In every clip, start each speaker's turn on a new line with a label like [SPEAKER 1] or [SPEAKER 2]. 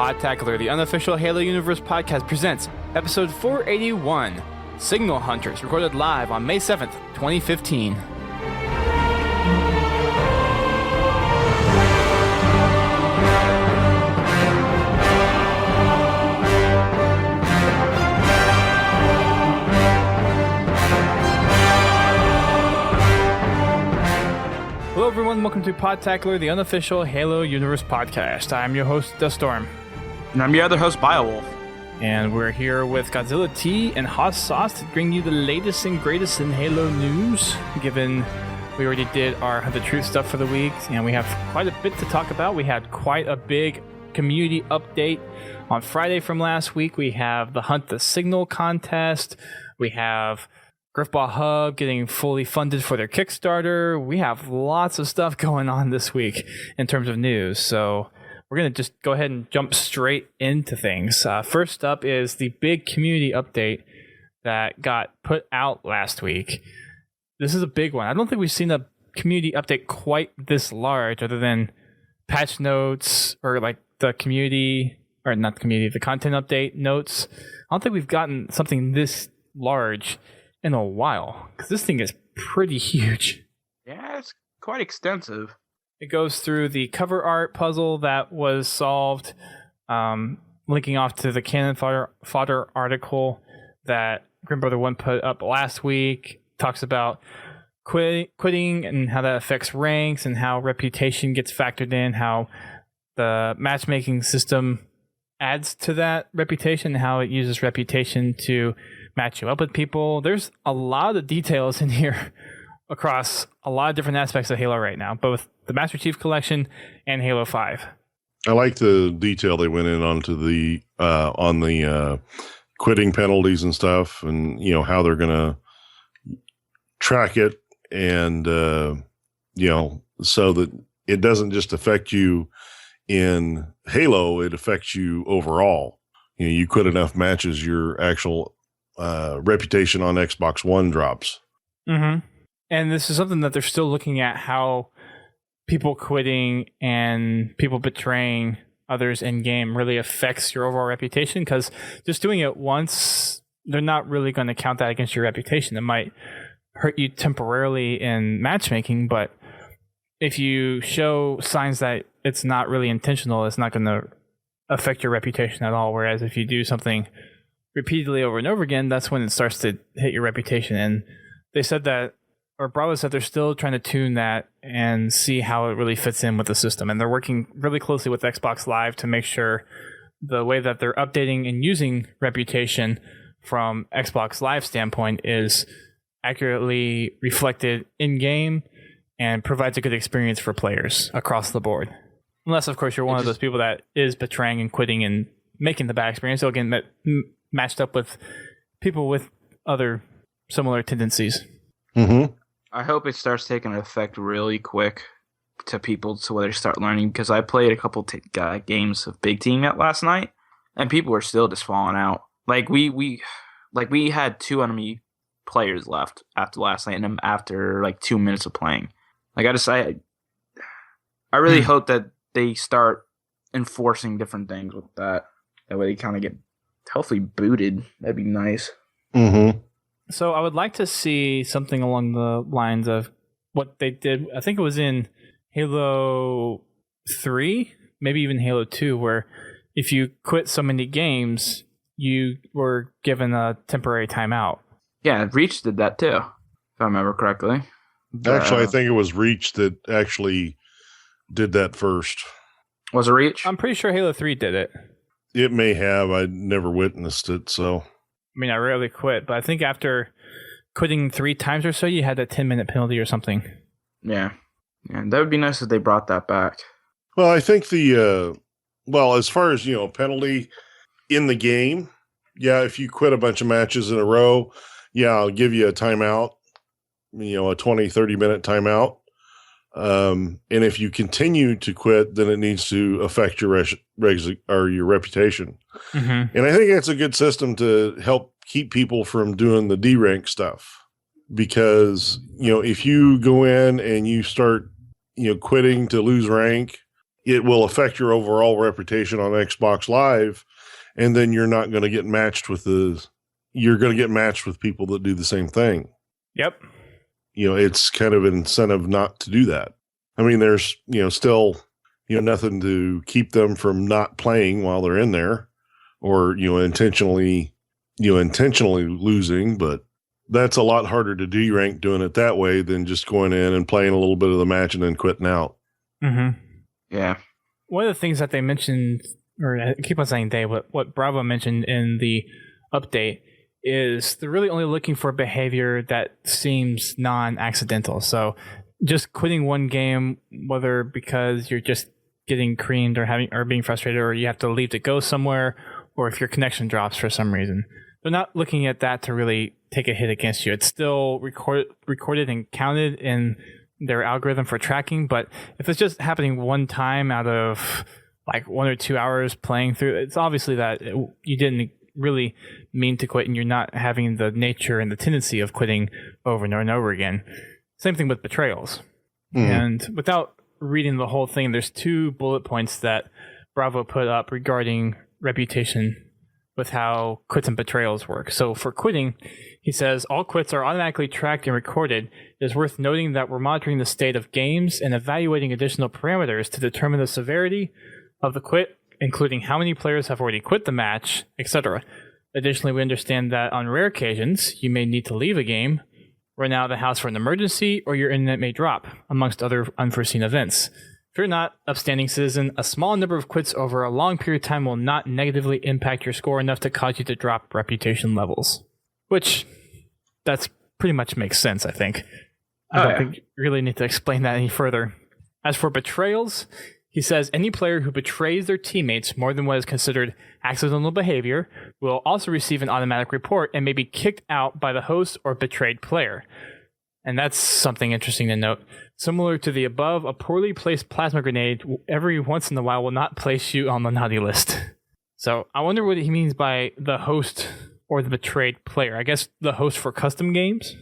[SPEAKER 1] Podtacular, the unofficial Halo Universe podcast, presents episode 481, Signal Hunters, recorded live on May 7th, 2015. Hello everyone, welcome to Podtacular, the unofficial Halo Universe podcast. I'm your host, Duststorm.
[SPEAKER 2] And I'm your other host, Biowolf.
[SPEAKER 1] And we're here with Godzilla Tea and Hot Sauce to bring you the latest and greatest in Halo news, given we already did our Hunt the Truth stuff for the week, and we have quite a bit to talk about. We had quite a big community update on Friday from last week. We have the Hunt the Signal contest. We have Griffball Hub getting fully funded for their Kickstarter. We have lots of stuff going on this week in terms of news. So we're going to just go ahead and jump straight into things. First up is the big community update that got put out last week. This is a big one. I don't think we've seen a community update quite this large other than patch notes or like the community, or not the community, the content update notes. I don't think we've gotten something this large in a while, because this thing is pretty huge.
[SPEAKER 2] Yeah, it's quite extensive.
[SPEAKER 1] It goes through the cover art puzzle that was solved, linking off to the Cannon Fodder article that Grim Brother 1 put up last week. Talks about quitting and how that affects ranks and how reputation gets factored in, how the matchmaking system adds to that reputation, how it uses reputation to match you up with people. There's a lot of details in here across a lot of different aspects of Halo right now, both the Master Chief Collection and Halo 5.
[SPEAKER 3] I like the detail they went in onto the on the quitting penalties and stuff, and you know how they're gonna track it, and you know, so that it doesn't just affect you in Halo, it affects you overall. You know, you quit enough matches, your actual reputation on Xbox One drops.
[SPEAKER 1] Mm-hmm. And this is something that they're still looking at, how people quitting and people betraying others in game really affects your overall reputation, because just doing it once, they're not really going to count that against your reputation. It might hurt you temporarily in matchmaking, but if you show signs that it's not really intentional, it's not going to affect your reputation at all. Whereas if you do something repeatedly over and over again, that's when it starts to hit your reputation. And they said that, or Bravo said, they're still trying to tune that and see how it really fits in with the system. And they're working really closely with Xbox Live to make sure the way that they're updating and using reputation from Xbox Live standpoint is accurately reflected in game and provides a good experience for players across the board. Unless, of course, you're one of those people that is betraying and quitting and making the bad experience. You'll get matched up with people with other similar tendencies.
[SPEAKER 3] Mm-hmm.
[SPEAKER 2] I hope it starts taking effect really quick to people, so where they start learning, because I played a couple games of Big Team last night, and people were still just falling out. Like we had 2 enemy players left after last night, and after like 2 minutes of playing. Like I really hope that they start enforcing different things with that. That way they kind of get hopefully booted. That'd be nice.
[SPEAKER 3] Mm-hmm.
[SPEAKER 1] So I would like to see something along the lines of what they did. I think it was in Halo 3, maybe even Halo 2, where if you quit so many games, you were given a temporary timeout.
[SPEAKER 2] Yeah, Reach did that too, if I remember correctly.
[SPEAKER 3] Actually, I think it was Reach that actually did that first.
[SPEAKER 2] Was it Reach?
[SPEAKER 1] I'm pretty sure Halo 3 did it.
[SPEAKER 3] It may have. I never witnessed it, so.
[SPEAKER 1] I mean, I rarely quit, but I think after quitting 3 times or so, you had a 10-minute penalty or something.
[SPEAKER 2] Yeah. That would be nice if they brought that back.
[SPEAKER 3] Well, I think as far as, you know, penalty in the game, yeah, if you quit a bunch of matches in a row, yeah, I'll give you a timeout, you know, a 20, 30-minute timeout. And if you continue to quit, then it needs to affect your your reputation.
[SPEAKER 1] Mm-hmm.
[SPEAKER 3] And I think that's a good system to help keep people from doing the D-rank stuff. Because, you know, if you go in and you start, you know, quitting to lose rank, it will affect your overall reputation on Xbox Live, and then you're not going to get matched with you're going to get matched with people that do the same thing.
[SPEAKER 1] Yep.
[SPEAKER 3] It's kind of an incentive not to do that. I mean, there's, still, nothing to keep them from not playing while they're in there or, intentionally losing, but that's a lot harder to de-rank doing it that way than just going in and playing a little bit of the match and then quitting out.
[SPEAKER 1] Mm-hmm.
[SPEAKER 2] Yeah.
[SPEAKER 1] One of the things that they mentioned, or I keep on saying they, what Bravo mentioned in the update is they're really only looking for behavior that seems non-accidental. So just quitting one game, whether because you're just getting creamed or being frustrated, or you have to leave to go somewhere, or if your connection drops for some reason. They're not looking at that to really take a hit against you. It's still recorded and counted in their algorithm for tracking, but if it's just happening one time out of like 1 or 2 hours playing through, it's obviously that you didn't really mean to quit and you're not having the nature and the tendency of quitting over and over and over again. Same thing with betrayals. And without reading the whole thing, there's 2 bullet points that Bravo put up regarding reputation with how quits and betrayals work. So for quitting, he says, all quits are automatically tracked and recorded. It is worth noting that we're monitoring the state of games and evaluating additional parameters to determine the severity of the quit, including how many players have already quit the match, etc. Additionally, we understand that on rare occasions, you may need to leave a game, run out of the house for an emergency, or your internet may drop, amongst other unforeseen events. If you're not an upstanding citizen, a small number of quits over a long period of time will not negatively impact your score enough to cause you to drop reputation levels. Which, that's pretty much makes sense, I think. I don't think you really need to explain that any further. As for betrayals, he says any player who betrays their teammates more than what is considered accidental behavior will also receive an automatic report and may be kicked out by the host or betrayed player. And that's something interesting to note. Similar to the above, a poorly placed plasma grenade every once in a while will not place you on the naughty list. So I wonder what he means by the host or the betrayed player. I guess the host for custom games?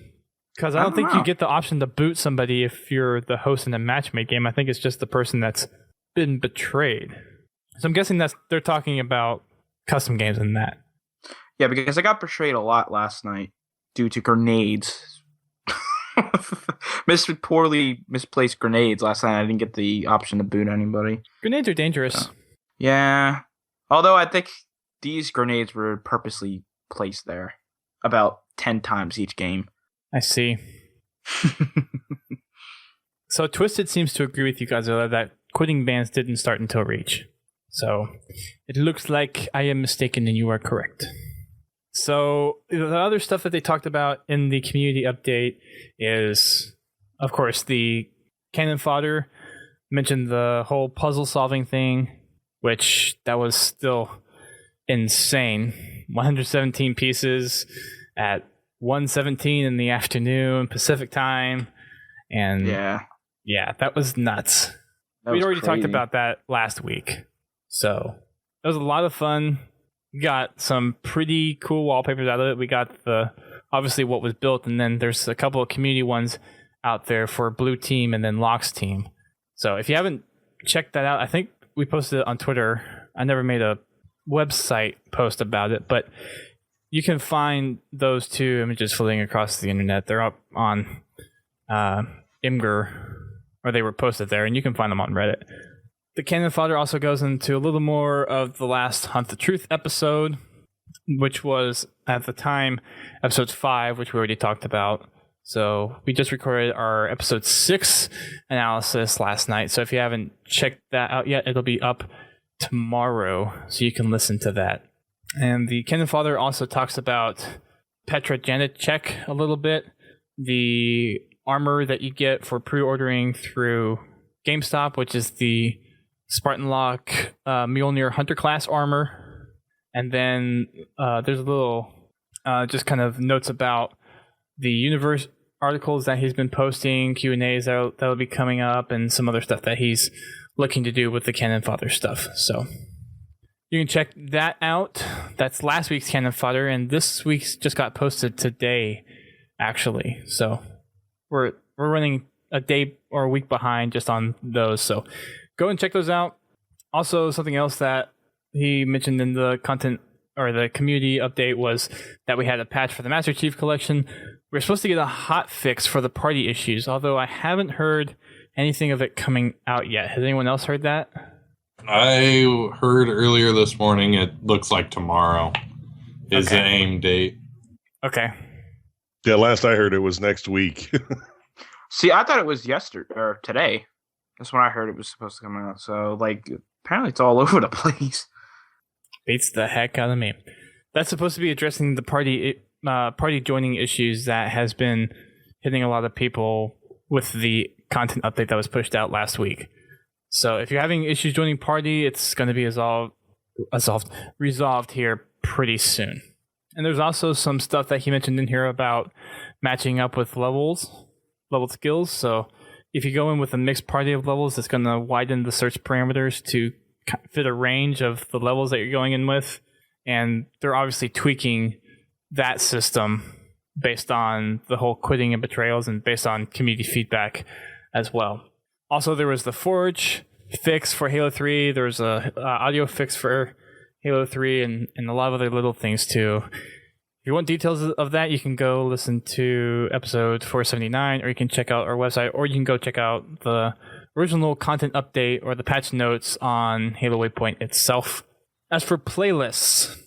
[SPEAKER 1] Because I don't think you get the option to boot somebody if you're the host in a matchmade game. I think it's just the person that's been betrayed. So I'm guessing they're talking about custom games in that.
[SPEAKER 2] Yeah, because I got betrayed a lot last night due to grenades. Poorly misplaced grenades last night. I didn't get the option to boot anybody.
[SPEAKER 1] Grenades are dangerous.
[SPEAKER 2] Yeah. Although I think these grenades were purposely placed there about 10 times each game.
[SPEAKER 1] I see. So Twisted seems to agree with you, Godzilla, that quitting bans didn't start until Reach. So it looks like I am mistaken and you are correct. So the other stuff that they talked about in the community update is, of course, the cannon fodder. Mentioned the whole puzzle solving thing, which that was still insane. 117 pieces at 1:17 in the afternoon Pacific time. And yeah, that was nuts. We'd already talked about that last week. So it was a lot of fun. We got some pretty cool wallpapers out of it. We got obviously what was built, and then there's a couple of community ones out there for Blue Team and then Locke's team. So if you haven't checked that out, I think we posted it on Twitter. I never made a website post about it, but you can find those 2 images floating across the internet. They're up on Imgur, or they were posted there, and you can find them on Reddit. The cannon fodder also goes into a little more of the last Hunt the Truth episode, which was, at the time, episode 5, which we already talked about. So we just recorded our episode 6 analysis last night. So if you haven't checked that out yet, it'll be up tomorrow, so you can listen to that. And the cannon fodder also talks about Petra Janicek a little bit, the armor that you get for pre-ordering through GameStop, which is the Spartan Lock Mjolnir Hunter class armor. And then there's a little just kind of notes about the universe articles that he's been posting, Q&As that'll be coming up, and some other stuff that he's looking to do with the cannon fodder stuff. So you can check that out. That's last week's cannon fodder, and this week's just got posted today, actually. So we're running a day or a week behind just on those. So go and check those out. Also, something else that he mentioned in the content or the community update was that we had a patch for the Master Chief Collection. We're supposed to get a hot fix for the party issues, although I haven't heard anything of it coming out yet. Has anyone else heard that?
[SPEAKER 4] I heard earlier this morning it looks like tomorrow is the aim date.
[SPEAKER 1] Okay.
[SPEAKER 3] Yeah, last I heard it was next week.
[SPEAKER 2] See, I thought it was yesterday or today. That's when I heard it was supposed to come out. So, like, apparently it's all over the place.
[SPEAKER 1] Beats the heck out of me. That's supposed to be addressing the party joining issues that has been hitting a lot of people with the content update that was pushed out last week. So if you're having issues joining party, it's going to be resolved here pretty soon. And there's also some stuff that he mentioned in here about matching up with leveled skills. So if you go in with a mixed party of levels, it's going to widen the search parameters to fit a range of the levels that you're going in with. And they're obviously tweaking that system based on the whole quitting and betrayals and based on community feedback as well. Also, there was the Forge fix for Halo 3. There was a audio fix for Halo 3 and a lot of other little things too. If you want details of that, you can go listen to episode 479, or you can check out our website, or you can go check out the original content update or the patch notes on Halo Waypoint itself. As for playlists,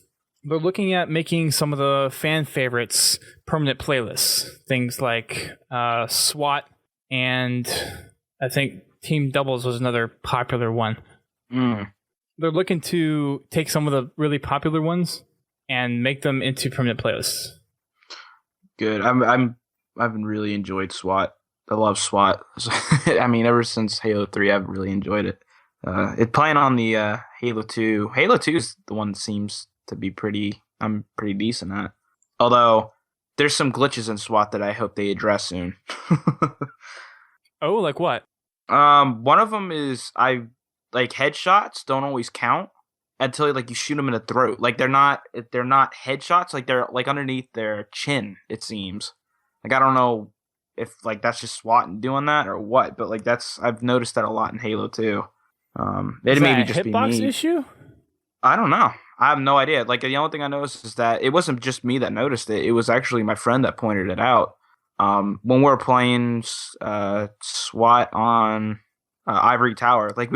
[SPEAKER 1] they're looking at making some of the fan favorites permanent playlists. Things like SWAT, and I think Team Doubles was another popular one. They're looking to take some of the really popular ones and make them into permanent playlists.
[SPEAKER 2] Good. I've really enjoyed SWAT. I love SWAT. I mean, ever since Halo 3, I've really enjoyed it. It playing on the Halo 2. Halo 2 is the one that seems to be I'm pretty decent at. Although there's some glitches in SWAT that I hope they address soon.
[SPEAKER 1] Oh, like what?
[SPEAKER 2] One of them is headshots don't always count until like you shoot them in the throat. Like they're not headshots. Like they're like underneath their chin. It seems. Like I don't know if like that's just SWAT and doing that or what, but like I've noticed that a lot in Halo 2. It may just be
[SPEAKER 1] hitbox
[SPEAKER 2] me.
[SPEAKER 1] issue?
[SPEAKER 2] I don't know. I have no idea. Like the only thing I noticed is that it wasn't just me that noticed it. It was actually my friend that pointed it out. When we were playing SWAT on Ivory Tower, like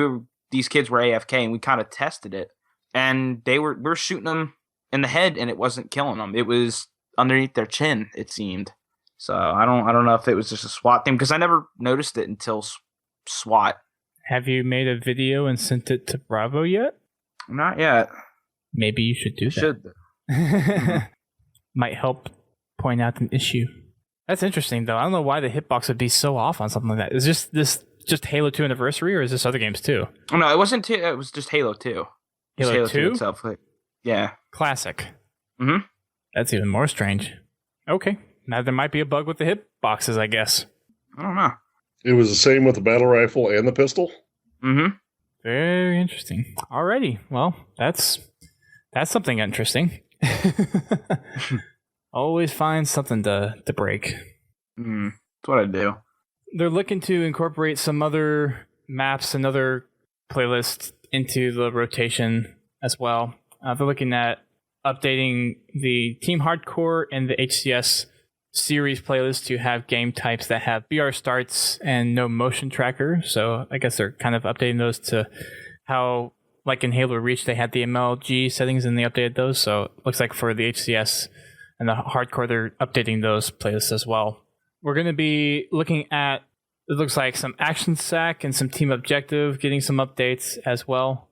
[SPEAKER 2] these kids were AFK and we kind of tested it, and we were shooting them in the head and it wasn't killing them. It was underneath their chin, it seemed. So I don't know if it was just a SWAT thing because I never noticed it until SWAT.
[SPEAKER 1] Have you made a video and sent it to Bravo yet?
[SPEAKER 2] Not yet.
[SPEAKER 1] Maybe you should do that. Might help point out an issue. That's interesting, though. I don't know why the hitbox would be so off on something like that. Is this just Halo 2 Anniversary, or is this other games too?
[SPEAKER 2] Oh, no, it wasn't. It was just Halo 2.
[SPEAKER 1] Halo 2
[SPEAKER 2] itself. Yeah.
[SPEAKER 1] Classic.
[SPEAKER 2] Mm-hmm.
[SPEAKER 1] That's even more strange. Okay. Now there might be a bug with the hitboxes, I guess.
[SPEAKER 2] I don't know.
[SPEAKER 3] It was the same with the battle rifle and the pistol?
[SPEAKER 2] Mm-hmm.
[SPEAKER 1] Very interesting. Alrighty. Well, that's something interesting. Always find something to break.
[SPEAKER 2] That's what I do.
[SPEAKER 1] They're looking to incorporate some other maps and other playlists into the rotation as well. They're looking at updating the Team Hardcore and the HCS series playlist to have game types that have BR starts and no motion tracker. So I guess they're kind of updating those to how, like in Halo Reach, they had the MLG settings and they updated those. So it looks like for the HCS and the Hardcore, they're updating those playlists as well. We're going to be looking at, it looks like, some Action Sack and some Team Objective getting some updates as well.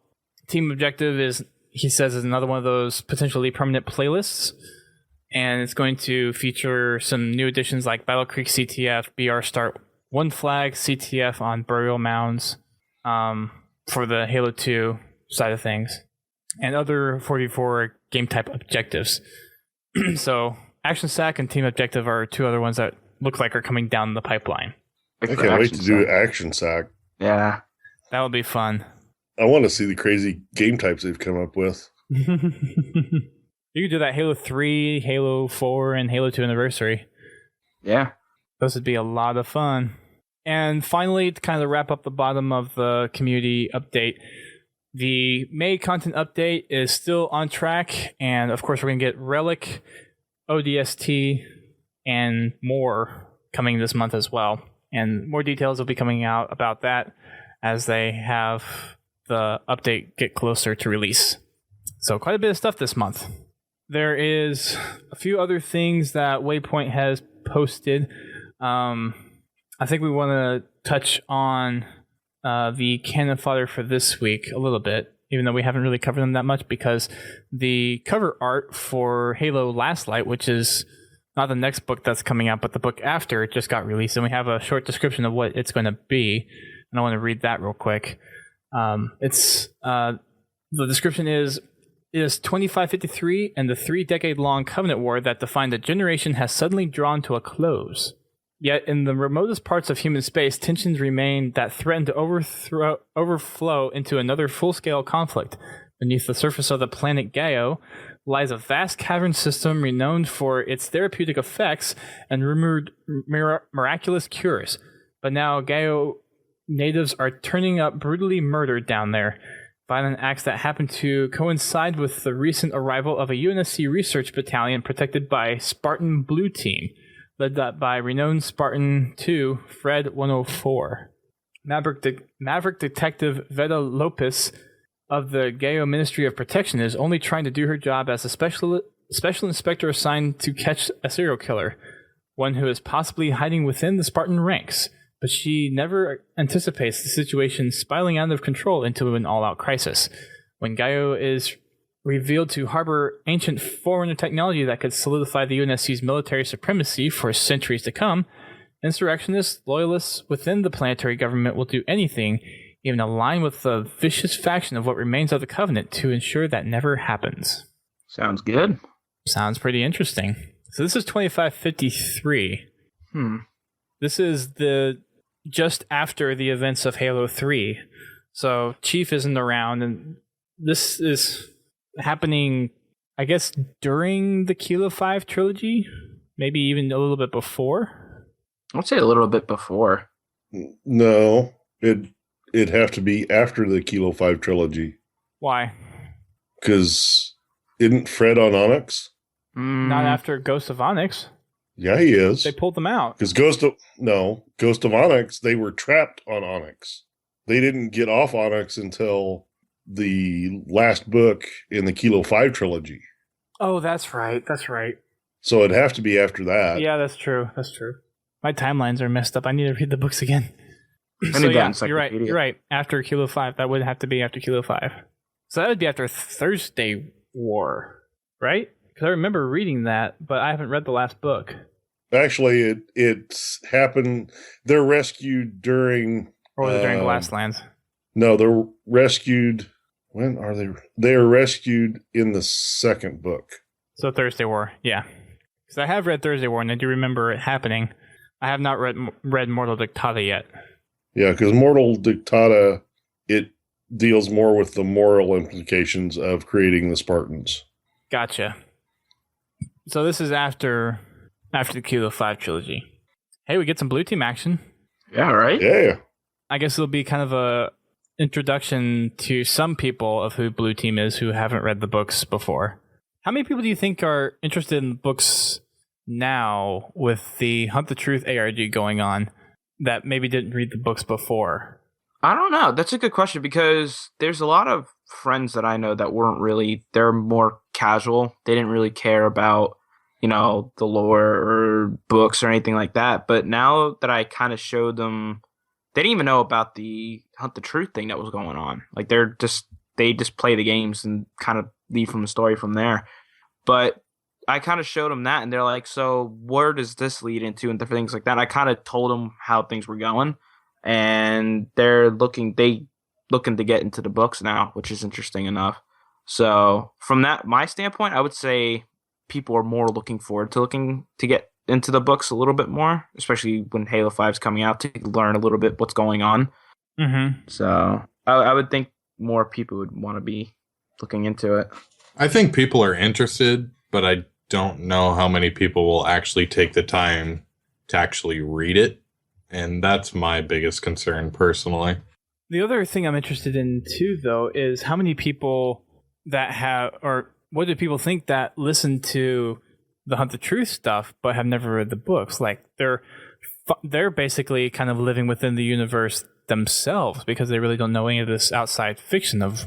[SPEAKER 1] Team Objective is, he says, is another one of those potentially permanent playlists. And it's going to feature some new additions like Battle Creek CTF, BR Start One Flag, CTF on Burial Mounds for the Halo 2 side of things, and other 4v4 game type objectives. So Action Sack and Team Objective are two other ones that look like are coming down the pipeline.
[SPEAKER 3] I can't wait to do Action Sack.
[SPEAKER 2] Yeah.
[SPEAKER 1] That would be fun.
[SPEAKER 3] I want to see the crazy game types they've come up with.
[SPEAKER 1] You could do that Halo 3, Halo 4, and Halo 2 Anniversary.
[SPEAKER 2] Yeah.
[SPEAKER 1] Those would be a lot of fun. And finally, to kind of wrap up the bottom of the community update, the May content update is still on track. And of course, we're going to get Relic, ODST, and more coming this month as well. And more details will be coming out about that as they have the update get closer to release. So quite a bit of stuff this month. There is a few other things that Waypoint has posted. I think we want to touch on the canon fodder for this week a little bit, even though we haven't really covered them that much, because the cover art for Halo Last Light, which is not the next book that's coming out, but the book after, it just got released, and we have a short description of what it's going to be, and I want to read that real quick. The description is, it is 2553, and the 3-decade-long Covenant War that defined a generation has suddenly drawn to a close. Yet in the remotest parts of human space, tensions remain that threaten to overflow into another full-scale conflict. Beneath the surface of the planet Gaio lies a vast cavern system renowned for its therapeutic effects and rumored miraculous cures. But now Gaio natives are turning up brutally murdered down there. Violent acts that happen to coincide with the recent arrival of a UNSC research battalion protected by Spartan Blue Team, led by renowned Spartan 2, Fred 104. Maverick Detective Veda Lopez of the Gaio Ministry of Protection is only trying to do her job as a special inspector assigned to catch a serial killer, one who is possibly hiding within the Spartan ranks. But she never anticipates the situation spiraling out of control into an all-out crisis. When Gaio is revealed to harbor ancient Forerunner technology that could solidify the UNSC's military supremacy for centuries to come, insurrectionists, loyalists within the planetary government will do anything, even align with the vicious faction of what remains of the Covenant, to ensure that never happens.
[SPEAKER 2] Sounds good.
[SPEAKER 1] Sounds pretty interesting. So this is 2553. This is just after the events of Halo 3. So Chief isn't around, and this is happening, I guess, during the Kilo 5 trilogy? Maybe even a little bit before?
[SPEAKER 2] I'd say a little bit before.
[SPEAKER 3] No, it'd have to be after the Kilo 5 trilogy.
[SPEAKER 1] Why?
[SPEAKER 3] Because isn't Fred on Onyx?
[SPEAKER 1] Not after Ghost of Onyx.
[SPEAKER 3] Yeah, he is.
[SPEAKER 1] They pulled them out.
[SPEAKER 3] Because Ghost of Onyx, they were trapped on Onyx. They didn't get off Onyx until the last book in the Kilo 5 trilogy.
[SPEAKER 1] Oh, that's right. That's right.
[SPEAKER 3] So it'd have to be after that.
[SPEAKER 1] Yeah, that's true. That's true. My timelines are messed up. I need to read the books again.
[SPEAKER 2] So yeah,
[SPEAKER 1] you're right. You're right. After Kilo 5. That would have to be after Kilo 5. So that would be after Thursday War, right? Because I remember reading that, but I haven't read the last book.
[SPEAKER 3] Actually, it's happened. They're rescued during...
[SPEAKER 1] Or was it during Glasslands?
[SPEAKER 3] No, they're rescued... When are they? They are rescued in the second book.
[SPEAKER 1] So Thursday War, yeah. Because I have read Thursday War, and I do remember it happening. I have not read Mortal Dictata yet.
[SPEAKER 3] Yeah, because Mortal Dictata, it deals more with the moral implications of creating the Spartans.
[SPEAKER 1] Gotcha. So this is after the Kilo 5 trilogy. Hey, we get some Blue Team action.
[SPEAKER 2] Yeah, right?
[SPEAKER 3] Yeah.
[SPEAKER 1] I guess it'll be kind of a introduction to some people of who Blue Team is who haven't read the books before. How many people do you think are interested in books now with the Hunt the Truth ARG going on that maybe didn't read the books before?
[SPEAKER 2] I don't know. That's a good question, because there's a lot of friends that I know that weren't really, they're more casual. They didn't really care about, the lore or books or anything like that. But now that I kind of showed them, they didn't even know about the Hunt the Truth thing that was going on. Like they just play the games and kind of leave from the story from there. But I kind of showed them that, and they're like, so where does this lead into, and different things like that. And I kind of told them how things were going, and they're looking to get into the books now, which is interesting enough. So from my standpoint, I would say people are more looking forward to get into the books a little bit more, especially when Halo 5 is coming out, to learn a little bit what's going on.
[SPEAKER 1] Mm-hmm.
[SPEAKER 2] So I would think more people would want to be looking into it.
[SPEAKER 4] I think people are interested, but I don't know how many people will actually take the time to actually read it. And that's my biggest concern personally.
[SPEAKER 1] The other thing I'm interested in too, though, is how many people that have, or what do people think that listen to the Hunt the Truth stuff but have never read the books? Like they're basically kind of living within the universe themselves because they really don't know any of this outside fiction of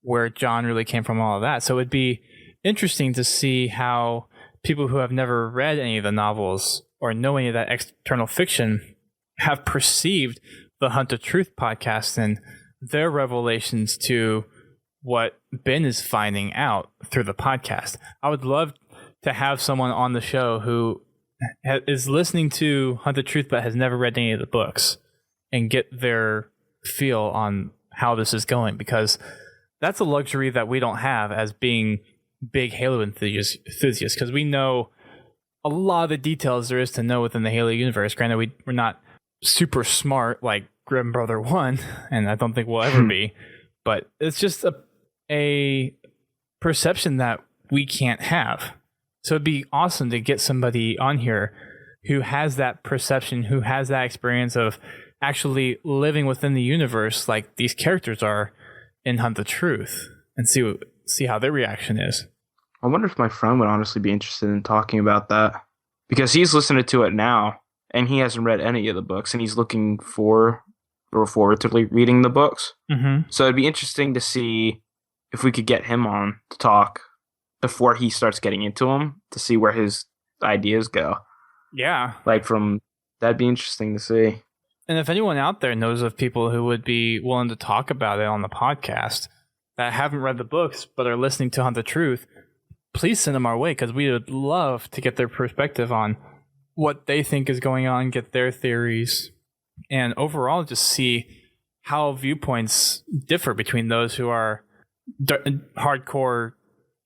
[SPEAKER 1] where John really came from, all of that. So it'd be interesting to see how people who have never read any of the novels or know any of that external fiction have perceived the Hunt the Truth podcast and their revelations to what Ben is finding out through the podcast. I would love to have someone on the show who is listening to Hunt the Truth but has never read any of the books and get their feel on how this is going, because that's a luxury that we don't have as being big Halo enthusiasts, because we know a lot of the details there is to know within the Halo universe. Granted, we're not super smart like Grim Brother 1, and I don't think we'll ever be, but it's just a perception that we can't have. So it'd be awesome to get somebody on here who has that perception, who has that experience of actually living within the universe like these characters are in Hunt the Truth, and see how their reaction is.
[SPEAKER 2] I wonder if my friend would honestly be interested in talking about that, because he's listening to it now and he hasn't read any of the books and he's looking forward to reading the books.
[SPEAKER 1] Mm-hmm.
[SPEAKER 2] So it'd be interesting to see if we could get him on to talk before he starts getting into them, to see where his ideas go.
[SPEAKER 1] Yeah.
[SPEAKER 2] That'd be interesting to see.
[SPEAKER 1] And if anyone out there knows of people who would be willing to talk about it on the podcast that haven't read the books but are listening to Hunt the Truth, please send them our way, because we would love to get their perspective on what they think is going on, get their theories, and overall just see how viewpoints differ between those who are hardcore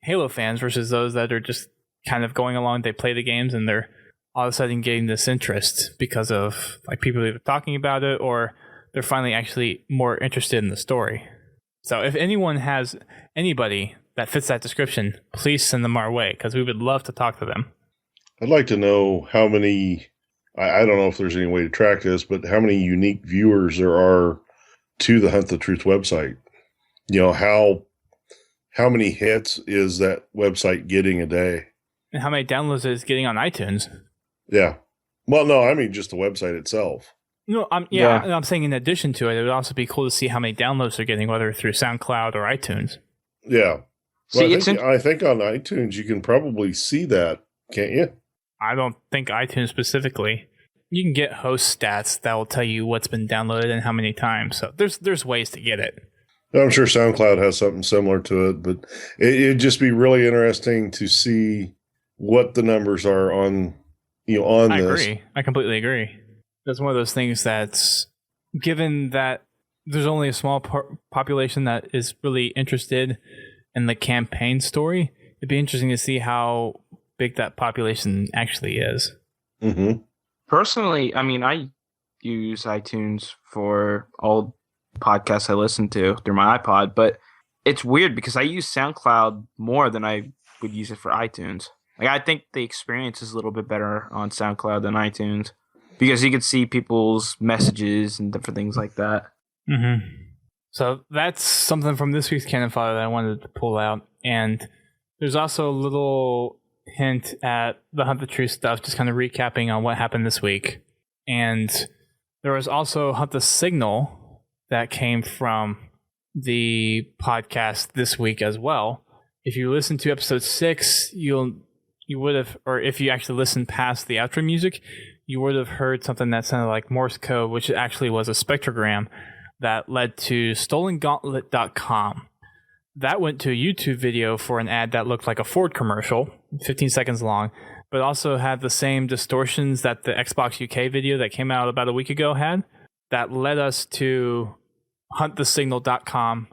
[SPEAKER 1] Halo fans versus those that are just kind of going along. They play the games and they're all of a sudden getting this interest because of like people either talking about it or they're finally actually more interested in the story. So if anyone has anybody that fits that description, please send them our way, because we would love to talk to them.
[SPEAKER 3] I'd like to know how many, I don't know if there's any way to track this, but how many unique viewers there are to the Hunt the Truth website. You know, how many hits is that website getting a day?
[SPEAKER 1] And how many downloads is it getting on iTunes?
[SPEAKER 3] Yeah. Well, no, I mean just the website itself.
[SPEAKER 1] No, I'm saying in addition to it, it would also be cool to see how many downloads they're getting, whether through SoundCloud or iTunes.
[SPEAKER 3] Yeah. Well,
[SPEAKER 2] See,
[SPEAKER 3] I think on iTunes you can probably see that, can't you?
[SPEAKER 1] I don't think iTunes specifically. You can get host stats that will tell you what's been downloaded and how many times. So there's ways to get it.
[SPEAKER 3] I'm sure SoundCloud has something similar to it, but it'd just be really interesting to see what the numbers are on this.
[SPEAKER 1] I agree. I completely agree. That's one of those things that's, given that there's only a small population that is really interested in the campaign story, it'd be interesting to see how big that population actually is.
[SPEAKER 3] Mm-hmm.
[SPEAKER 2] Personally, I mean, I use iTunes for all podcasts I listen to through my iPod, but it's weird because I use SoundCloud more than I would use it for iTunes. Like, I think the experience is a little bit better on SoundCloud than iTunes, because you can see people's messages and different things like that.
[SPEAKER 1] Mm-hmm. So that's something from this week's Canon Fodder that I wanted to pull out. And there's also a little hint at the Hunt the Truth stuff, just kind of recapping on what happened this week. And there was also Hunt the Signal that came from the podcast this week as well. If you listen to episode 6, you would have, or if you actually listened past the outro music, you would have heard something that sounded like Morse code, which actually was a spectrogram that led to stolengauntlet.com. That went to a YouTube video for an ad that looked like a Ford commercial, 15 seconds long, but also had the same distortions that the Xbox UK video that came out about a week ago had. That led us to huntthesignal.com.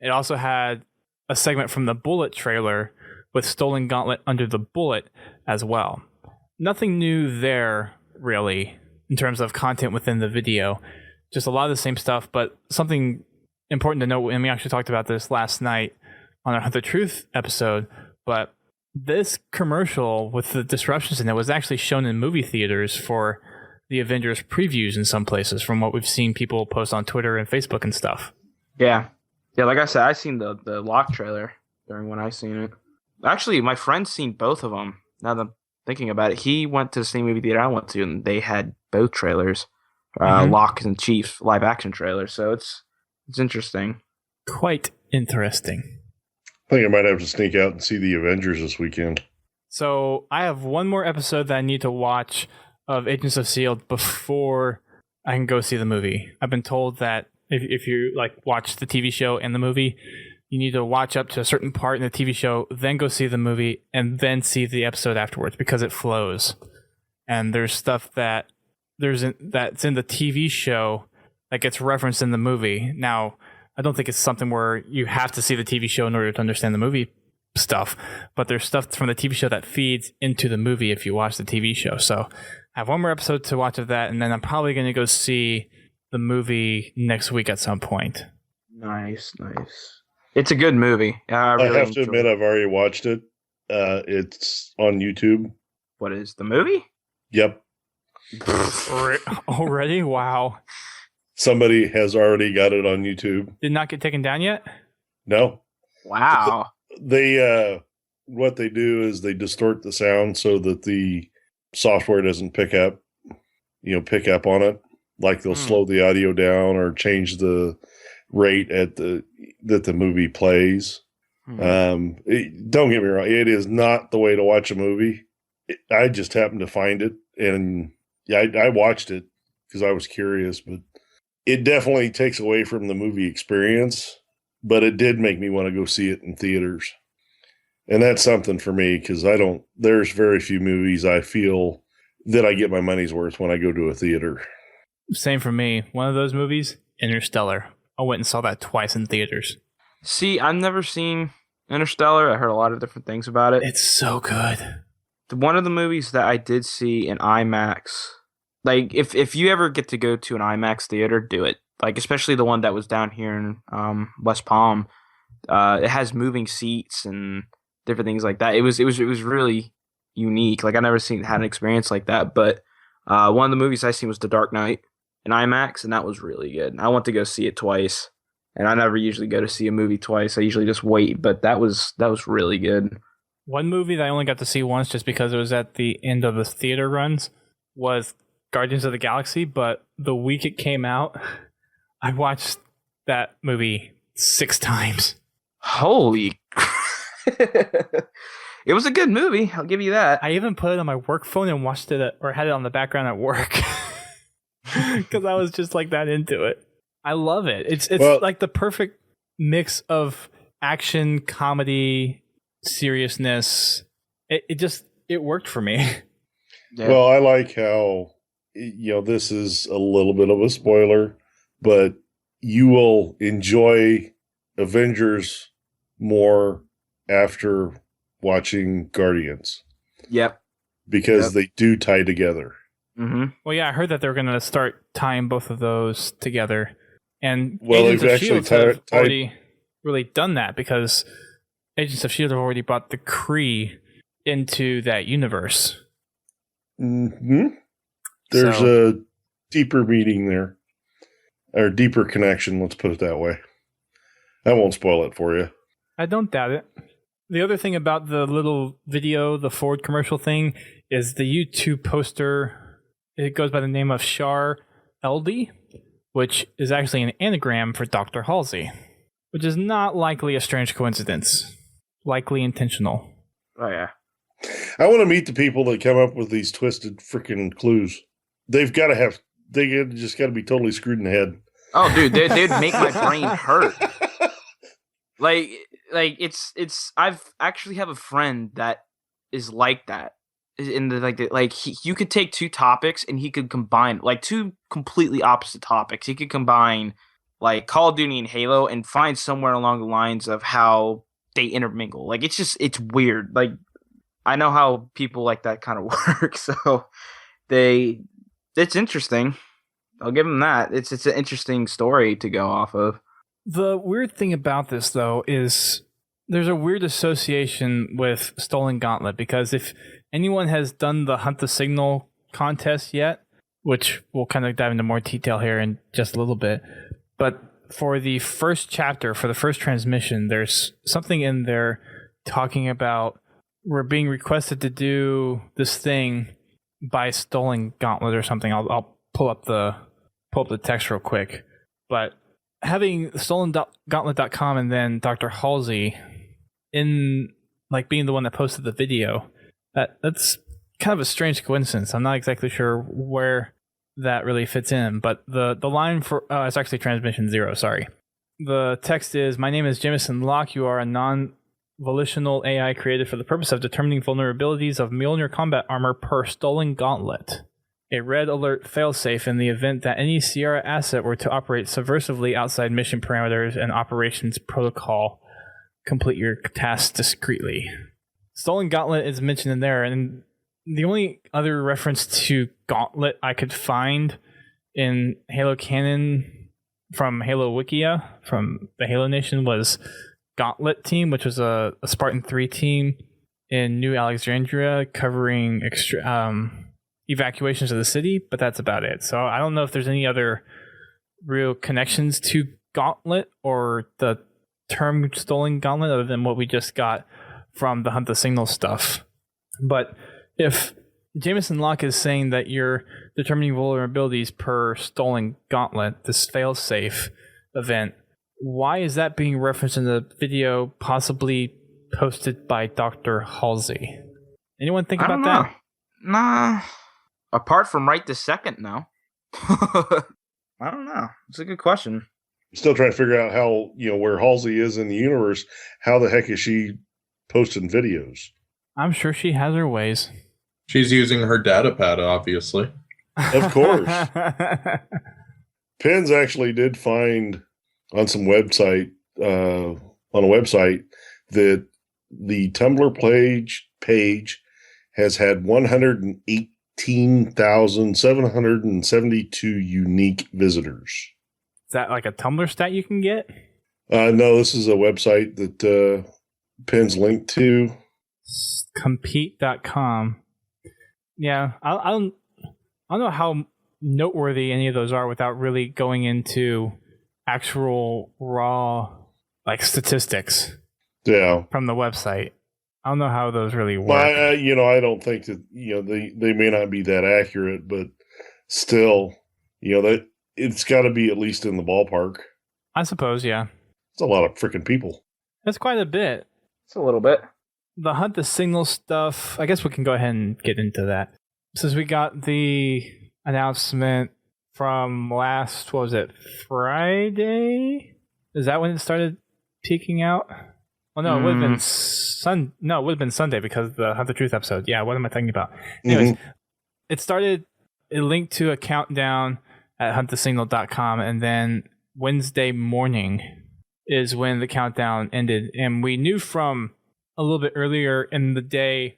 [SPEAKER 1] It also had a segment from the Bullet trailer with Stolen Gauntlet under the bullet as well. Nothing new there, really, in terms of content within the video. Just a lot of the same stuff, but something important to note, and we actually talked about this last night on our Hunt the Truth episode, but this commercial with the disruptions in it was actually shown in movie theaters for the Avengers previews in some places from what we've seen people post on Twitter and Facebook and stuff.
[SPEAKER 2] Yeah. Yeah, like I said, I seen the Lock trailer during when I seen it. Actually, my friend's seen both of them. Now that I'm thinking about it, he went to the same movie theater I went to, and they had both trailers, Lock and Chiefs live action trailers. So it's interesting.
[SPEAKER 1] Quite interesting.
[SPEAKER 3] I think I might have to sneak out and see the Avengers this weekend.
[SPEAKER 1] So I have one more episode that I need to watch of Agents of S.H.I.E.L.D. before I can go see the movie. I've been told that if you like watch the TV show and the movie, you need to watch up to a certain part in the TV show, then go see the movie, and then see the episode afterwards because it flows. And there's stuff that's in the TV show that gets referenced in the movie. Now, I don't think it's something where you have to see the TV show in order to understand the movie stuff, but there's stuff from the TV show that feeds into the movie if you watch the TV show. So I have one more episode to watch of that, and then I'm probably going to go see the movie next week at some point.
[SPEAKER 2] Nice. It's a good movie. I really
[SPEAKER 3] have to admit, I've already watched it. It's on YouTube.
[SPEAKER 2] What is the movie?
[SPEAKER 3] Yep.
[SPEAKER 1] Already? Wow.
[SPEAKER 3] Somebody has already got it on YouTube.
[SPEAKER 1] Did not get taken down yet?
[SPEAKER 3] No.
[SPEAKER 2] Wow.
[SPEAKER 3] They what they do is they distort the sound so that the software doesn't pick up on it. Like they'll slow the audio down or change the rate that the movie plays. Don't get me wrong, it is not the way to watch a movie. I just happened to find it, and I watched it because I was curious, but it definitely takes away from the movie experience, but it did make me want to go see it in theaters. And that's something for me because there's very few movies I feel that I get my money's worth when I go to a theater.
[SPEAKER 1] Same for me. One of those movies, Interstellar. I went and saw that twice in theaters.
[SPEAKER 2] See, I've never seen Interstellar. I heard a lot of different things about it.
[SPEAKER 1] It's so good.
[SPEAKER 2] One of the movies that I did see in IMAX, like if you ever get to go to an IMAX theater, do it. Like especially the one that was down here in West Palm. It has moving seats and different things like that. It was really unique. Like I never had an experience like that. But one of the movies I seen was The Dark Knight in IMAX, and that was really good. I went to go see it twice, and I never usually go to see a movie twice. I usually just wait. But that was really good.
[SPEAKER 1] One movie that I only got to see once just because it was at the end of the theater runs was Guardians of the Galaxy, but the week it came out, I watched that movie 6 times.
[SPEAKER 2] Holy It was a good movie, I'll give you that.
[SPEAKER 1] I even put it on my work phone and watched it or had it on the background at work because I was just like that into it. I love it. It's like the perfect mix of action, comedy, seriousness. It worked for me.
[SPEAKER 3] Yeah. Well, I like how, this is a little bit of a spoiler, but you will enjoy Avengers more after watching Guardians.
[SPEAKER 2] Yep.
[SPEAKER 3] Because they do tie together.
[SPEAKER 2] Mm-hmm.
[SPEAKER 1] Well, yeah, I heard that they're going to start tying both of those together. And
[SPEAKER 3] Agents of
[SPEAKER 1] S.H.I.E.L.D. have already really done that because Agents of S.H.I.E.L.D. have already brought the Kree into that universe.
[SPEAKER 3] Mm-hmm. There's a deeper meaning there. Or deeper connection, let's put it that way. I won't spoil it for you.
[SPEAKER 1] I don't doubt it. The other thing about the little video, the Ford commercial thing, is the YouTube poster. It goes by the name of Shar Eldy, which is actually an anagram for Dr. Halsey, which is not likely a strange coincidence. Likely intentional.
[SPEAKER 2] Oh, yeah.
[SPEAKER 3] I want to meet the people that come up with these twisted freaking clues. They just got to be totally screwed in the head.
[SPEAKER 2] Oh, dude, they'd make my brain hurt. Like I've actually have a friend that is like that. In the you could take 2 topics and he could combine like 2 completely opposite topics. He could combine like Call of Duty and Halo and find somewhere along the lines of how they intermingle. Like it's weird. Like I know how people like that kind of work, so it's interesting. I'll give them that. It's an interesting story to go off of.
[SPEAKER 1] The weird thing about this, though, is there's a weird association with Stolen Gauntlet because if anyone has done the Hunt the Signal contest yet, which we'll kind of dive into more detail here in just a little bit. But for the first chapter, for the first transmission, there's something in there talking about we're being requested to do this thing by Stolen Gauntlet or something. I'll pull up the text real quick. But having StolenGauntlet.com and then Dr. Halsey in like being the one that posted the video, that's kind of a strange coincidence. I'm not exactly sure where that really fits in, but the line for it's actually transmission 0. Sorry, the text is: "My name is Jameson Locke. You are a non-volitional AI created for the purpose of determining vulnerabilities of Mjolnir combat armor per Stolen Gauntlet. A red alert failsafe in the event that any Sierra asset were to operate subversively outside mission parameters and operations protocol. Complete your tasks discreetly." Stolen Gauntlet is mentioned in there, and the only other reference to Gauntlet I could find in Halo canon from Halo Wikia, from the Halo Nation, was Gauntlet Team, which was a Spartan 3 team in New Alexandria covering evacuations of the city, but that's about it. So I don't know if there's any other real connections to Gauntlet or the term Stolen Gauntlet other than what we just got from the Hunt the Signal stuff. But if Jameson Locke is saying that you're determining vulnerabilities per Stolen Gauntlet, this failsafe event, why is that being referenced in the video possibly posted by Dr. Halsey? Anyone think about that?
[SPEAKER 2] Nah. Apart from right this second, no. I don't know. It's a good question.
[SPEAKER 3] Still trying to figure out how, where Halsey is in the universe. How the heck is she posting videos?
[SPEAKER 1] I'm sure she has her ways.
[SPEAKER 4] She's using her data pad, obviously.
[SPEAKER 3] Of course. Pens actually did find on some website, on a website, that the Tumblr page has had 118,772 unique visitors.
[SPEAKER 1] Is that like a Tumblr stat you can get?
[SPEAKER 3] No, this is a website that Penn's linked to.
[SPEAKER 1] Compete.com. Yeah, I don't know how noteworthy any of those are without really going into actual raw like statistics.
[SPEAKER 3] Yeah,
[SPEAKER 1] from the website. I don't know how those really work.
[SPEAKER 3] I don't think that they may not be that accurate, but still, that it's got to be at least in the ballpark.
[SPEAKER 1] I suppose, yeah.
[SPEAKER 3] It's a lot of freaking people.
[SPEAKER 1] That's quite a bit.
[SPEAKER 2] It's a little bit.
[SPEAKER 1] The Hunt the Signal stuff, I guess we can go ahead and get into that. Since we got the announcement from last, what was it, Friday? Is that when it started peeking out? Well, no, it would have been it would have been Sunday because of the Hunt the Truth episode. Yeah, what am I thinking about? Anyways, it linked to a countdown at huntthesignal.com, and then Wednesday morning is when the countdown ended. And we knew from a little bit earlier in the day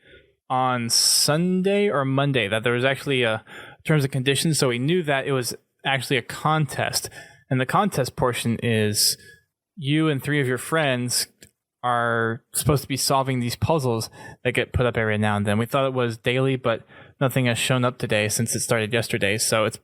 [SPEAKER 1] on Sunday or Monday that there was actually a terms and conditions, so we knew that it was actually a contest. And the contest portion is you and 3 of your friends are supposed to be solving these puzzles that get put up every now and then. We thought it was daily, but nothing has shown up today since it started yesterday. So it's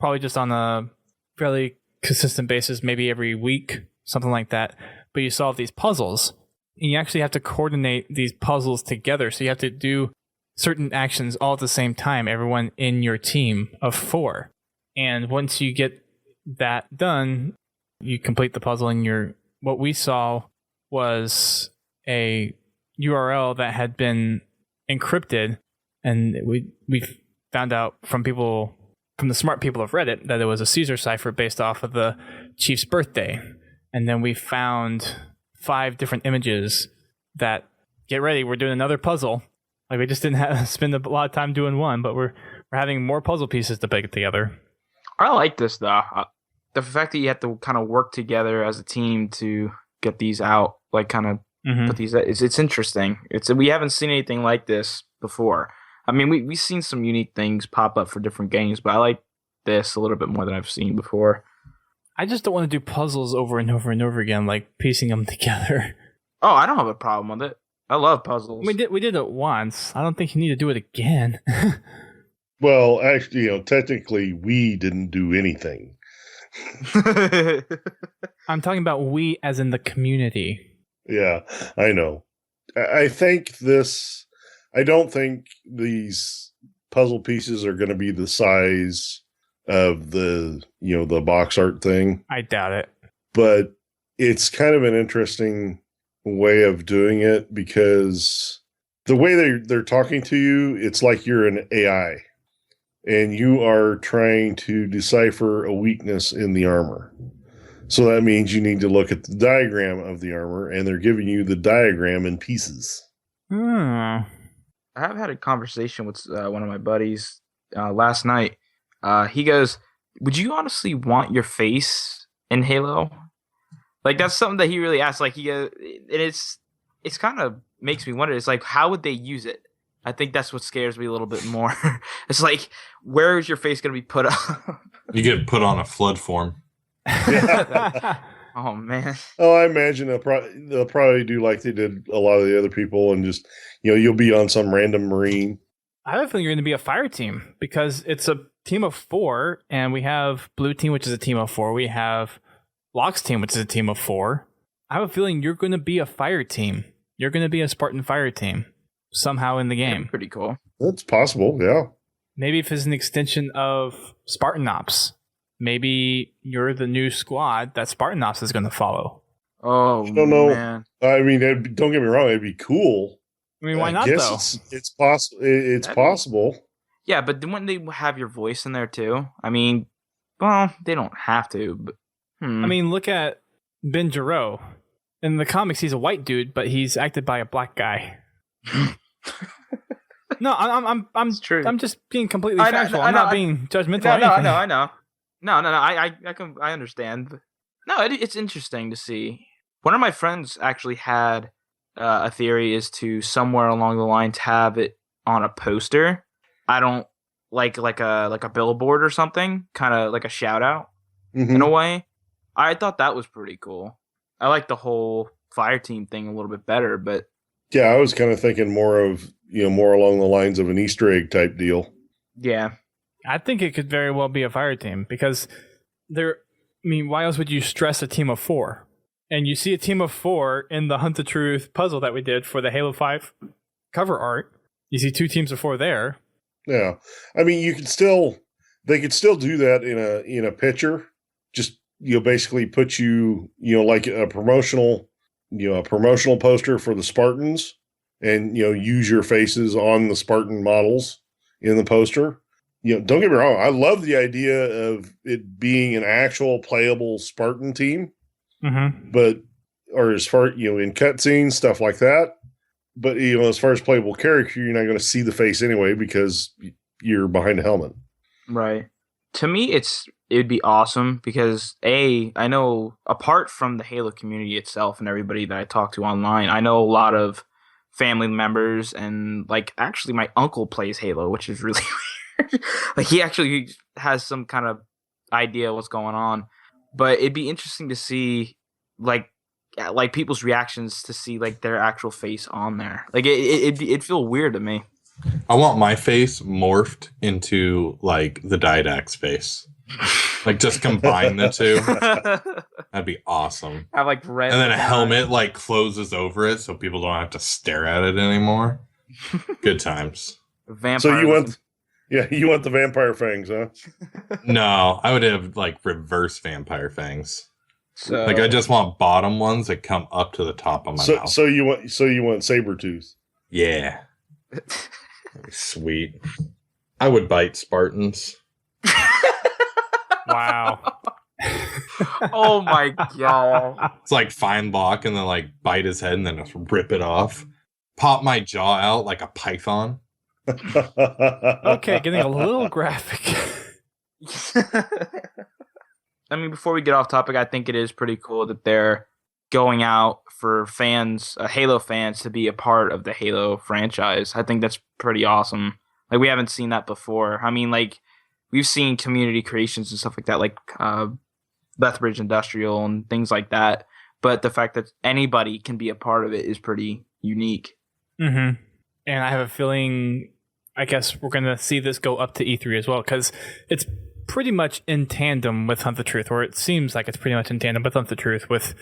[SPEAKER 1] probably just on a fairly consistent basis, maybe every week, something like that. But you solve these puzzles, and you actually have to coordinate these puzzles together. So you have to do certain actions all at the same time, everyone in your team of 4. And once you get that done, you complete the puzzle, and what we saw was a URL that had been encrypted, and we found out from the smart people of Reddit that it was a Caesar cipher based off of the chief's birthday. And then we found 5 different images that, get ready, we're doing another puzzle. Like, we just didn't spend a lot of time doing one, but we're having more puzzle pieces to put together.
[SPEAKER 2] I like this though. The fact that you have to kind of work together as a team to get these out, like kind of put these. It's interesting. We haven't seen anything like this before. I mean, we've seen some unique things pop up for different games, but I like this a little bit more than I've seen before.
[SPEAKER 1] I just don't want to do puzzles over and over and over again, like piecing them together.
[SPEAKER 2] Oh, I don't have a problem with it. I love puzzles.
[SPEAKER 1] We did it once. I don't think you need to do it again.
[SPEAKER 3] Well, actually, technically, we didn't do anything.
[SPEAKER 1] I'm talking about we as in the community.
[SPEAKER 3] Yeah, I know. I think this. I don't think these puzzle pieces are going to be the size of the box art thing,
[SPEAKER 1] I doubt it.
[SPEAKER 3] but it's kind of an interesting way of doing it because the way they're talking to you, it's like you're an AI and you are trying to decipher a weakness in the armor. So that means you need to look at the diagram of the armor, and they're giving you the diagram in pieces.
[SPEAKER 1] Hmm.
[SPEAKER 2] I have had a conversation with one of my buddies last night. He goes, "Would you honestly want your face in Halo?" Like that's something that he really asked. Like he goes, and it's kind of makes me wonder. It's like, how would they use it? I think that's what scares me a little bit more. It's like, where is your face going to be put up?
[SPEAKER 4] You get put on a flood form.
[SPEAKER 2] Oh man.
[SPEAKER 3] Oh, I imagine they'll probably do like they did a lot of the other people, and just you'll be on some random marine.
[SPEAKER 1] I have a feeling you're going to be a fire team because it's a team of 4, and we have blue team, which is a team of 4. We have Locke's team, which is a team of 4. I have a feeling you're going to be a fire team. You're going to be a Spartan fire team somehow in the game.
[SPEAKER 2] Yeah, pretty cool.
[SPEAKER 3] That's possible, yeah.
[SPEAKER 1] Maybe if it's an extension of Spartan Ops. Maybe you're the new squad that Spartan Ops is going to follow.
[SPEAKER 2] Oh,
[SPEAKER 3] I don't know.
[SPEAKER 2] man.
[SPEAKER 3] I mean, don't get me wrong, it'd be cool.
[SPEAKER 1] I mean, why
[SPEAKER 3] I
[SPEAKER 1] not,
[SPEAKER 3] guess
[SPEAKER 1] though?
[SPEAKER 3] it's possible. It's possible.
[SPEAKER 2] Yeah, but wouldn't they have your voice in there too? I mean, well, they don't have to. But
[SPEAKER 1] I mean, look at Ben Jarreau. In the comics, he's a white dude, but he's acted by a black guy. No,
[SPEAKER 2] It's true.
[SPEAKER 1] I'm just being completely
[SPEAKER 2] I know,
[SPEAKER 1] factual.
[SPEAKER 2] I
[SPEAKER 1] I'm
[SPEAKER 2] know,
[SPEAKER 1] not being judgmental.
[SPEAKER 2] No,
[SPEAKER 1] or anything.
[SPEAKER 2] I know. No. I understand. But no, it's interesting to see. One of my friends actually had a theory is to somewhere along the lines have it on a poster. I don't like a billboard or something, kind of like a shout out in a way. I thought that was pretty cool. I like the whole fire team thing a little bit better, but
[SPEAKER 3] Yeah, I was kind of thinking more along the lines of an Easter egg type deal.
[SPEAKER 2] yeah.
[SPEAKER 1] I think it could very well be a fire team because why else would you stress a team of 4? And you see a team of 4 in the Hunt the Truth puzzle that we did for the Halo 5 cover art. You see 2 teams of 4 there.
[SPEAKER 3] Yeah, I mean, they could still do that in a picture. Just basically put like a promotional poster for the Spartans, and use your faces on the Spartan models in the poster. Don't get me wrong, I love the idea of it being an actual playable Spartan team.
[SPEAKER 1] Mm-hmm.
[SPEAKER 3] But as far in cutscenes, stuff like that. But as far as playable character, you're not going to see the face anyway because you're behind a helmet.
[SPEAKER 2] Right. To me, it would be awesome because I know apart from the Halo community itself and everybody that I talk to online, I know a lot of family members and like actually my uncle plays Halo, which is really weird. Like he actually has some kind of idea what's going on, but it'd be interesting to see like people's reactions to see like their actual face on there. Like it'd feel weird to me.
[SPEAKER 4] I want my face morphed into like the Didact's face. Like just combine the two. That'd be awesome.
[SPEAKER 2] Have like red,
[SPEAKER 4] and then a helmet like closes over it so people don't have to stare at it anymore. Good times.
[SPEAKER 2] Vampire.
[SPEAKER 3] So you want the vampire fangs, huh?
[SPEAKER 4] No, I would have like reverse vampire fangs.
[SPEAKER 2] So,
[SPEAKER 4] like I just want bottom ones that come up to the top of my mouth.
[SPEAKER 3] So you want Sabretooth.
[SPEAKER 4] Yeah. Sweet. I would bite Spartans.
[SPEAKER 1] Wow.
[SPEAKER 2] Oh my god.
[SPEAKER 4] It's like Feinbach and then like bite his head and then just rip it off. Pop my jaw out like a python.
[SPEAKER 1] Okay, getting a little graphic.
[SPEAKER 2] I mean, before we get off topic, I think it is pretty cool that they're going out for fans, Halo fans, to be a part of the Halo franchise. I think that's pretty awesome. Like, we haven't seen that before. I mean, like, we've seen community creations and stuff like that, like Lethbridge Industrial and things like that. But the fact that anybody can be a part of it is pretty unique.
[SPEAKER 1] Mm-hmm. And I have a feeling I guess we're going to see this go up to E3 as well, because it's pretty much in tandem with Hunt the Truth, or it seems like it's pretty much in tandem with Hunt the Truth, with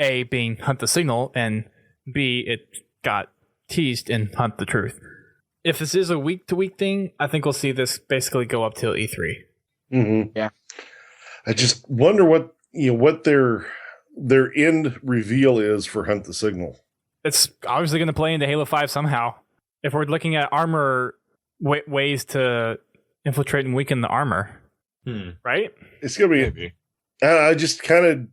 [SPEAKER 1] A being Hunt the Signal, and B, it got teased in Hunt the Truth. If this is a week-to-week thing, I think we'll see this basically go up till E3.
[SPEAKER 3] Mm-hmm.
[SPEAKER 2] Yeah.
[SPEAKER 3] I just wonder what their end reveal is for Hunt the Signal.
[SPEAKER 1] It's obviously going to play into Halo 5 somehow. If we're looking at armor ways to infiltrate and weaken the armor, right?
[SPEAKER 3] It's going to be...
[SPEAKER 4] Maybe.
[SPEAKER 3] I just kind of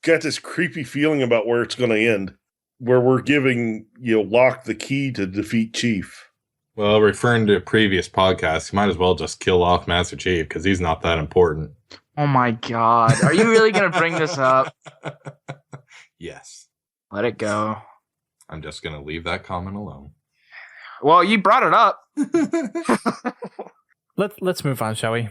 [SPEAKER 3] got this creepy feeling about where it's going to end, where we're giving Locke the key to defeat Chief.
[SPEAKER 4] Well, referring to a previous podcast, you might as well just kill off Master Chief because he's not that important.
[SPEAKER 2] Oh my god. Are you really going to bring this up?
[SPEAKER 4] Yes.
[SPEAKER 2] Let it go.
[SPEAKER 4] I'm just going to leave that comment alone.
[SPEAKER 2] Well, you brought it up.
[SPEAKER 1] Let's move on, shall we?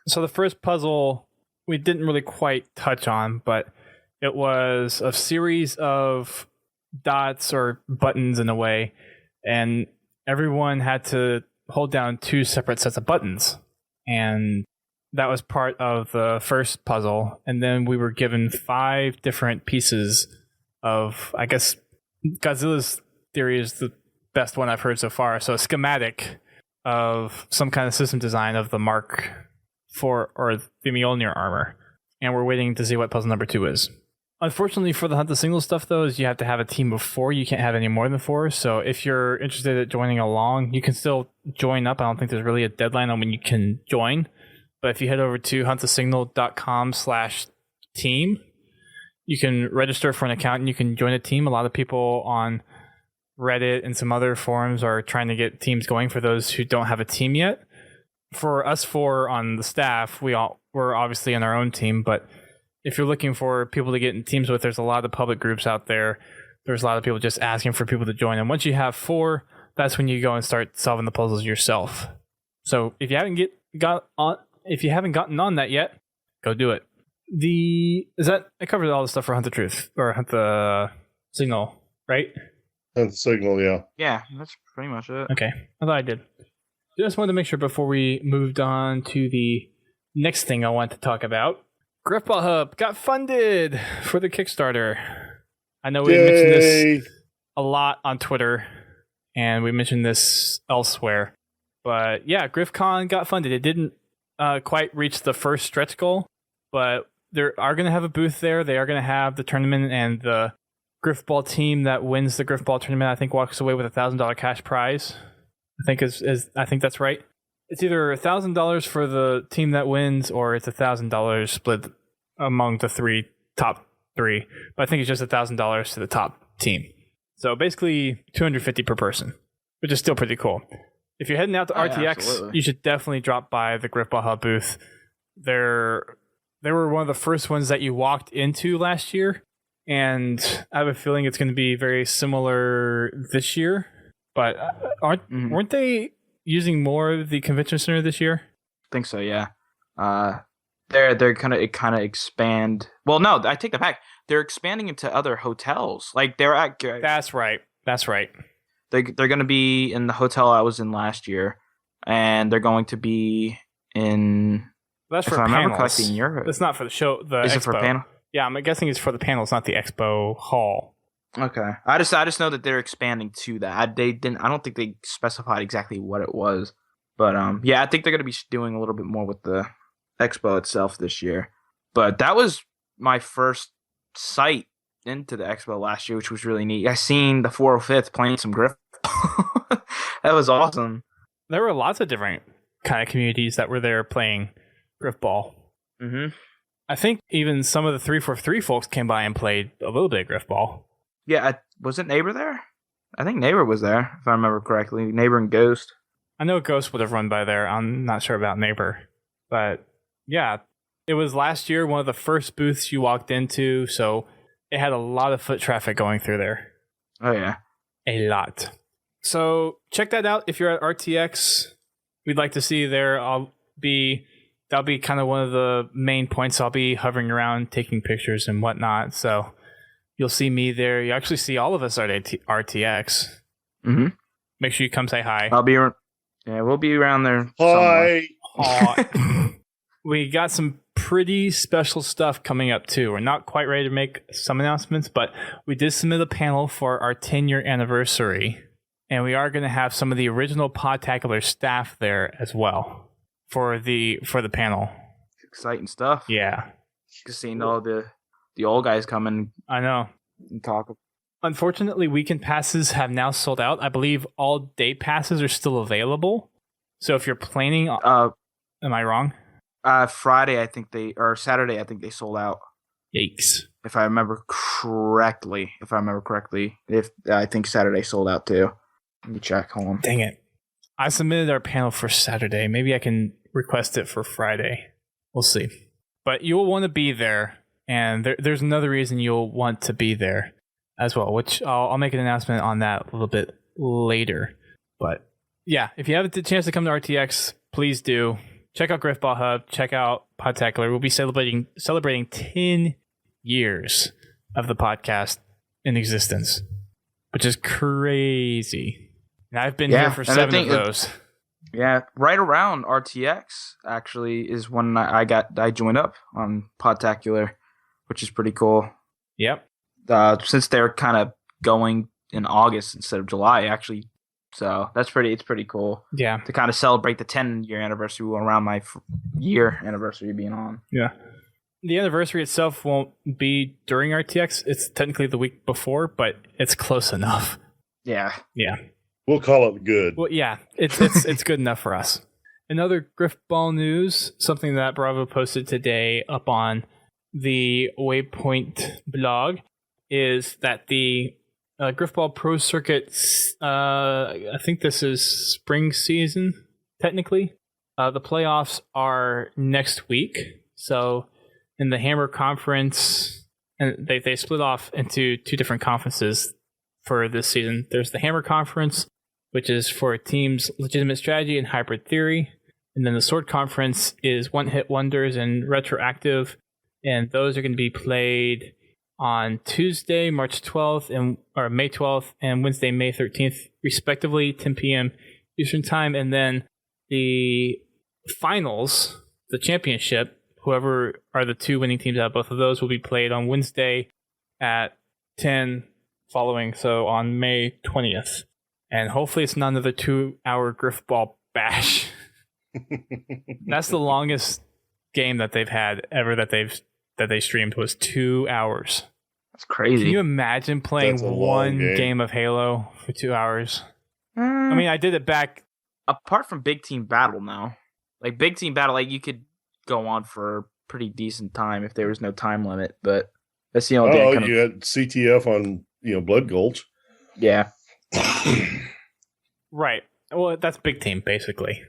[SPEAKER 1] So the first puzzle we didn't really quite touch on, but it was a series of dots or buttons in a way, and everyone had to hold down 2 separate sets of buttons. And that was part of the first puzzle. And then we were given 5 different pieces of, I guess, Godzilla's theory is the best one I've heard so far. So a schematic of some kind of system design of the Mark IV or the Mjolnir armor. And we're waiting to see what puzzle number 2 is. Unfortunately for the Hunt the Signal stuff, though, is you have to have a team of 4. You can't have any more than 4. So if you're interested in joining along, you can still join up. I don't think there's really a deadline on when you can join. But if you head over to huntthesignal.com/team, you can register for an account and you can join a team. A lot of people on Reddit and some other forums are trying to get teams going for those who don't have a team yet. For us 4 on the staff, we're obviously in our own team, but if you're looking for people to get in teams with, there's a lot of public groups out there. There's a lot of people just asking for people to join. And once you have 4, that's when you go and start solving the puzzles yourself. So if you haven't gotten on that yet, go do it. I covered all the stuff for Hunt the Truth or Hunt the Signal, right?
[SPEAKER 3] Hunt the Signal, yeah.
[SPEAKER 2] Yeah, that's pretty much it.
[SPEAKER 1] Okay, I thought I did. Just wanted to make sure before we moved on to the next thing I want to talk about. Griffball Hub got funded for the Kickstarter. I know we mentioned this a lot on Twitter, and we mentioned this elsewhere. But yeah, GriffCon got funded. It didn't quite reach the first stretch goal, but they are going to have a booth there. They are going to have the tournament, and the Griffball team that wins the Griffball tournament, I think, walks away with a $1,000 cash prize. I think that's right. It's either $1,000 for the team that wins, or it's $1,000 split among the top three. But I think it's just $1,000 to the top team. So basically $250 per person, which is still pretty cool. If you're heading out to RTX, you should definitely drop by the Griffball Hub booth. They were one of the first ones that you walked into last year, and I have a feeling it's going to be very similar this year. But weren't they using more of the convention center this year?
[SPEAKER 2] I think so, yeah. They're kind of expand. Well, no, I take that back. They're expanding into other hotels. Like they're at.
[SPEAKER 1] That's right.
[SPEAKER 2] They're going to be in the hotel I was in last year, and they're going to be in.
[SPEAKER 1] That's for panels. It's not for the show. Is
[SPEAKER 2] it for panel?
[SPEAKER 1] Yeah, I'm guessing it's for the panels, not the expo hall.
[SPEAKER 2] Okay, I just know that they're expanding to that. I don't think they specified exactly what it was, but yeah, I think they're going to be doing a little bit more with the expo itself this year. But that was my first sight into the expo last year, which was really neat. I seen the 405th playing some Griff. That was awesome.
[SPEAKER 1] There were lots of different kind of communities that were there playing Griffball.
[SPEAKER 2] Mm-hmm.
[SPEAKER 1] I think even some of the 343 folks came by and played a little bit of Griffball.
[SPEAKER 2] Yeah, wasn't Neighbor there? I think Neighbor was there, if I remember correctly. Neighbor and Ghost.
[SPEAKER 1] I know Ghost would have run by there. I'm not sure about Neighbor. But yeah, it was last year, one of the first booths you walked into, so it had a lot of foot traffic going through there.
[SPEAKER 2] Oh, yeah.
[SPEAKER 1] A lot. So check that out if you're at RTX. We'd like to see you there. That'll be kind of one of the main points. I'll be hovering around, taking pictures and whatnot. So you'll see me there. You actually see all of us at RTX.
[SPEAKER 2] Mm-hmm.
[SPEAKER 1] make sure you come say hi.
[SPEAKER 2] I'll be. We'll be around there.
[SPEAKER 3] Hi.
[SPEAKER 1] We got some pretty special stuff coming up too. We're not quite ready to make some announcements, but we did submit a panel for our 10-year anniversary, and we are going to have some of the original Podtacular staff there as well for the panel.
[SPEAKER 2] Exciting stuff.
[SPEAKER 1] Yeah,
[SPEAKER 2] Just seeing all the old guys come in
[SPEAKER 1] I know.
[SPEAKER 2] and talk.
[SPEAKER 1] Unfortunately, weekend passes have now sold out. I believe all day passes are still available. So if you're planning on, am I wrong?
[SPEAKER 2] Friday, or Saturday, I think they sold out.
[SPEAKER 1] Yikes.
[SPEAKER 2] If I remember correctly. I think Saturday sold out too. Let me check. Hold on.
[SPEAKER 1] Dang it. I submitted our panel for Saturday. Maybe I can request it for Friday. We'll see. But you'll want to be there. And there's another reason you'll want to be there as well, which I'll make an announcement on that a little bit later. But yeah, if you have the chance to come to RTX, please do. Check out Griffball Hub. Check out Podtacular. We'll be celebrating 10 years of the podcast in existence, which is crazy. And I've been here for 7 of those.
[SPEAKER 2] Yeah, right around RTX actually is when I joined up on Podtacular, which is pretty cool.
[SPEAKER 1] Yep.
[SPEAKER 2] Since they're kind of going in August instead of July, actually. So it's pretty cool.
[SPEAKER 1] Yeah. To
[SPEAKER 2] kind of celebrate the 10-year anniversary around my year anniversary being on.
[SPEAKER 1] Yeah. The anniversary itself won't be during RTX. It's technically the week before, but it's close enough.
[SPEAKER 2] Yeah.
[SPEAKER 1] Yeah.
[SPEAKER 3] We'll call it good.
[SPEAKER 1] Well, yeah, it's good enough for us. Another Griffball news, something that Bravo posted today up on the Waypoint blog, is that the Griffball Pro Circuit, I think this is spring season, technically. The playoffs are next week. So in the Hammer Conference, and they split off into 2 different conferences for this season. There's the Hammer Conference, which is for teams Legitimate Strategy and Hybrid Theory. And then the Sword Conference is One Hit Wonders and Retroactive. And those are going to be played on Tuesday, March 12th, or May 12th, and Wednesday, May 13th, respectively, 10 p.m. Eastern Time. And then the finals, the championship, whoever are the 2 winning teams out of both of those, will be played on Wednesday at 10 following, so on May 20th. And hopefully it's not another 2-hour Griffball bash. That's the longest game that they've had ever that they streamed, was 2 hours.
[SPEAKER 2] That's crazy.
[SPEAKER 1] Can you imagine playing one game of Halo for 2 hours? I mean, I did it back.
[SPEAKER 2] Apart from Big Team Battle now. Like Big Team Battle, like you could go on for a pretty decent time if there was no time limit, but that's the only thing.
[SPEAKER 3] You had CTF on, Blood Gulch.
[SPEAKER 2] Yeah.
[SPEAKER 1] Right. Well, that's Big Team, basically.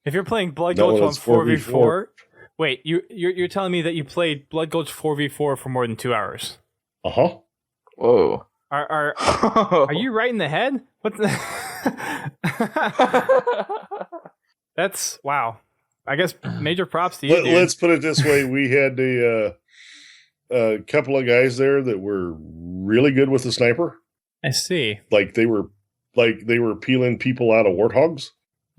[SPEAKER 1] If you're playing Blood Gulch on 4v4, wait, you're telling me that you played Blood Gulch 4v4 for more than 2 hours?
[SPEAKER 3] Uh-huh.
[SPEAKER 2] Whoa.
[SPEAKER 1] Are you right in the head? What the? That's wow. I guess major props to you.
[SPEAKER 3] Let's put it this way: we had a couple of guys there that were really good with the sniper.
[SPEAKER 1] I see.
[SPEAKER 3] Like they were peeling people out of warthogs.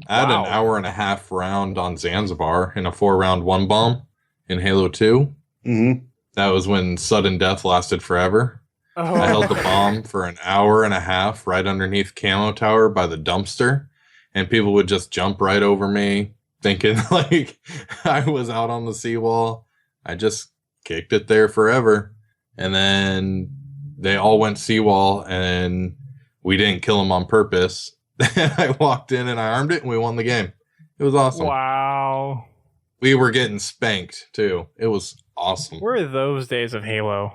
[SPEAKER 4] I had an hour and a half round on Zanzibar in a 4-round 1-bomb in Halo 2.
[SPEAKER 3] Mm-hmm.
[SPEAKER 4] That was when sudden death lasted forever.
[SPEAKER 1] Oh.
[SPEAKER 4] I held the bomb for an hour and a half right underneath Camo Tower by the dumpster, and people would just jump right over me, thinking like I was out on the seawall. I just kicked it there forever. And then they all went seawall, and we didn't kill them on purpose. I walked in and I armed it, and we won the game. It was awesome.
[SPEAKER 1] Wow.
[SPEAKER 4] We were getting spanked, too. It was awesome.
[SPEAKER 1] Where are those days of Halo?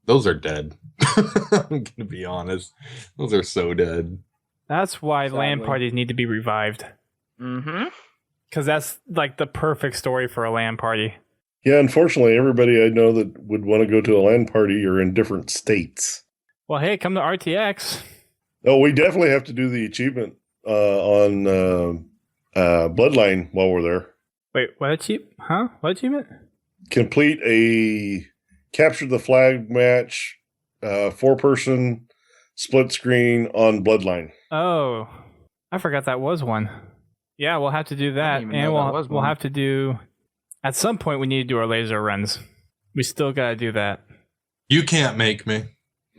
[SPEAKER 4] Those are dead. I'm going to be honest. Those are so dead.
[SPEAKER 1] That's why LAN parties need to be revived.
[SPEAKER 2] Mm-hmm.
[SPEAKER 1] Because that's like the perfect story for a LAN party.
[SPEAKER 3] Yeah, unfortunately, everybody I know that would want to go to a LAN party are in different states.
[SPEAKER 1] Well, hey, come to RTX.
[SPEAKER 3] Oh, we definitely have to do the achievement on Bloodline while we're there.
[SPEAKER 1] Wait, what achievement? Huh? What achievement?
[SPEAKER 3] Complete a capture the flag match, 4-person split screen on Bloodline.
[SPEAKER 1] Oh, I forgot that was one. Yeah, we'll have to do that,
[SPEAKER 2] even
[SPEAKER 1] and
[SPEAKER 2] know that was
[SPEAKER 1] we'll
[SPEAKER 2] one.
[SPEAKER 1] have to do,
[SPEAKER 2] I didn't even know that was
[SPEAKER 1] we'll
[SPEAKER 2] one.
[SPEAKER 1] have to do. At some point, we need to do our laser runs. We still got to do that.
[SPEAKER 4] You can't make me.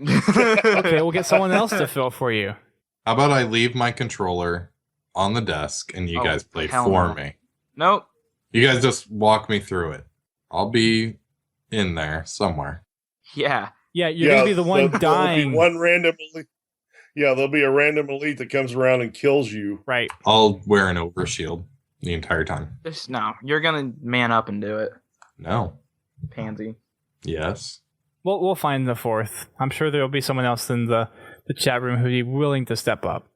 [SPEAKER 1] Okay, we'll get someone else to fill for you.
[SPEAKER 4] How about I leave my controller on the desk and you
[SPEAKER 2] Oh,
[SPEAKER 4] guys play
[SPEAKER 2] hell
[SPEAKER 4] for
[SPEAKER 2] no.
[SPEAKER 4] me?
[SPEAKER 2] Nope.
[SPEAKER 4] You guys just walk me through it. I'll be in there somewhere.
[SPEAKER 2] Yeah.
[SPEAKER 1] Yeah, you're gonna be the one
[SPEAKER 3] there'll
[SPEAKER 1] dying.
[SPEAKER 3] be one random elite. Yeah, there'll be a random elite that comes around and kills you.
[SPEAKER 1] Right.
[SPEAKER 4] I'll wear an overshield the entire time.
[SPEAKER 2] Just no. You're gonna man up and do it,
[SPEAKER 4] No.
[SPEAKER 2] pansy.
[SPEAKER 4] Yes.
[SPEAKER 1] We'll find the fourth. I'm sure there'll be someone else in the chat room who'd be willing to step up.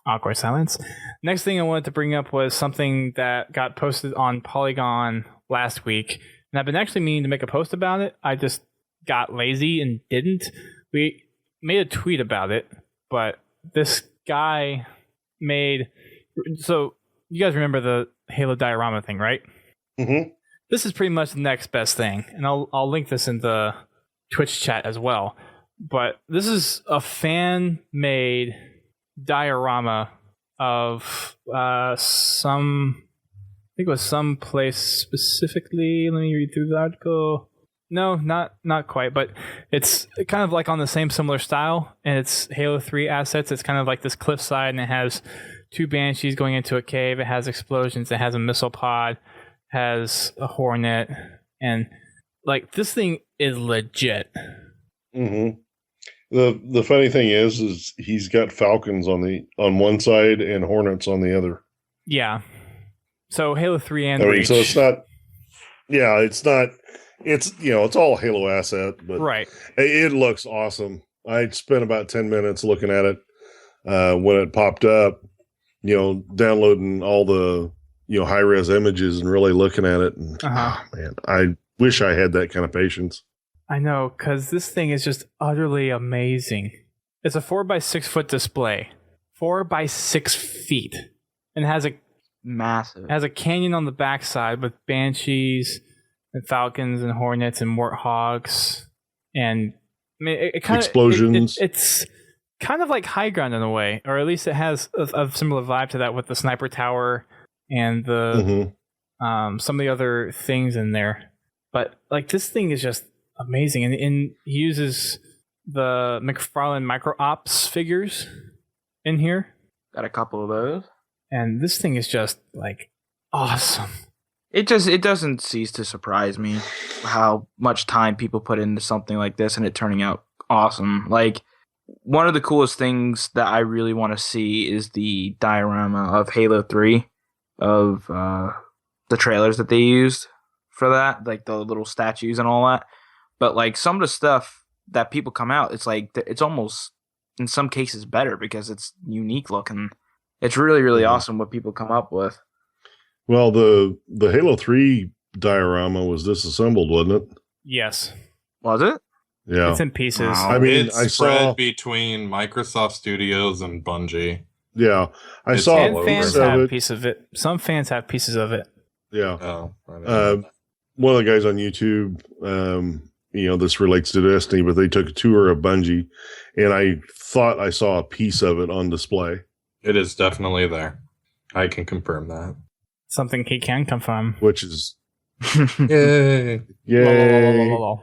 [SPEAKER 1] Awkward silence. Next thing I wanted to bring up was something that got posted on Polygon last week. And I've been actually meaning to make a post about it. I just got lazy and didn't. We made a tweet about it, but this guy made... So you guys remember the Halo diorama thing, right?
[SPEAKER 3] Mm-hmm.
[SPEAKER 1] This is pretty much the next best thing. And I'll link this in the Twitch chat as well. But this is a fan-made diorama of I think it was some place specifically. Let me read through the article. No, not quite, but it's kind of like on the same similar style, and it's Halo 3 assets. It's kind of like this cliffside, and it has 2 Banshees going into a cave. It has explosions. It has a missile pod, has a Hornet, and like this thing is legit.
[SPEAKER 3] Mm-hmm. The funny thing is he's got Falcons on one side and Hornets on the other.
[SPEAKER 1] Yeah. So Halo 3 and
[SPEAKER 3] I mean,
[SPEAKER 1] Reach.
[SPEAKER 3] so it's not. Yeah, it's not. It's it's all Halo asset, but
[SPEAKER 1] right.
[SPEAKER 3] It looks awesome. I spent about 10 minutes looking at it when it popped up. Downloading all the high res images and really looking at it. And, man, I wish I had that kind of patience.
[SPEAKER 1] I know, because this thing is just utterly amazing. It's a 4x6 foot display, 4x6 feet, and has
[SPEAKER 2] Massive.
[SPEAKER 1] a canyon on the backside with Banshees and Falcons and Hornets and Warthogs, and I mean, it kind of
[SPEAKER 3] explosions.
[SPEAKER 1] It's kind of like High Ground in a way, or at least it has a similar vibe to that with the sniper tower and the some of the other things in there. But like this thing is just amazing, and he uses the McFarlane Micro Ops figures in here.
[SPEAKER 2] Got a couple of those.
[SPEAKER 1] And this thing is just like awesome.
[SPEAKER 2] It doesn't cease to surprise me how much time people put into something like this and it turning out awesome. Like one of the coolest things that I really want to see is the diorama of Halo 3 of the trailers that they used for that, like the little statues and all that. But like some of the stuff that people come out, it's like it's almost in some cases better because it's unique looking. It's really, really awesome what people come up with.
[SPEAKER 3] Well, the Halo 3 diorama was disassembled, wasn't it?
[SPEAKER 1] Yes.
[SPEAKER 2] Was it?
[SPEAKER 3] Yeah.
[SPEAKER 1] It's in pieces.
[SPEAKER 3] I mean,
[SPEAKER 4] it's
[SPEAKER 3] I
[SPEAKER 4] spread
[SPEAKER 3] saw
[SPEAKER 4] between Microsoft Studios and Bungie.
[SPEAKER 3] Yeah, I
[SPEAKER 4] It's
[SPEAKER 3] saw
[SPEAKER 4] all
[SPEAKER 1] And
[SPEAKER 4] over.
[SPEAKER 1] fans
[SPEAKER 3] pieces of
[SPEAKER 1] have
[SPEAKER 3] it.
[SPEAKER 1] pieces of it. Some fans have pieces of it.
[SPEAKER 3] Yeah.
[SPEAKER 4] Oh, I didn't know that.
[SPEAKER 3] One of the guys on YouTube, this relates to Destiny, but they took a tour of Bungie, and I thought I saw a piece of it on display.
[SPEAKER 4] It is definitely there. I can confirm that.
[SPEAKER 1] Something he can confirm.
[SPEAKER 3] Which is
[SPEAKER 4] Yay!
[SPEAKER 3] yay.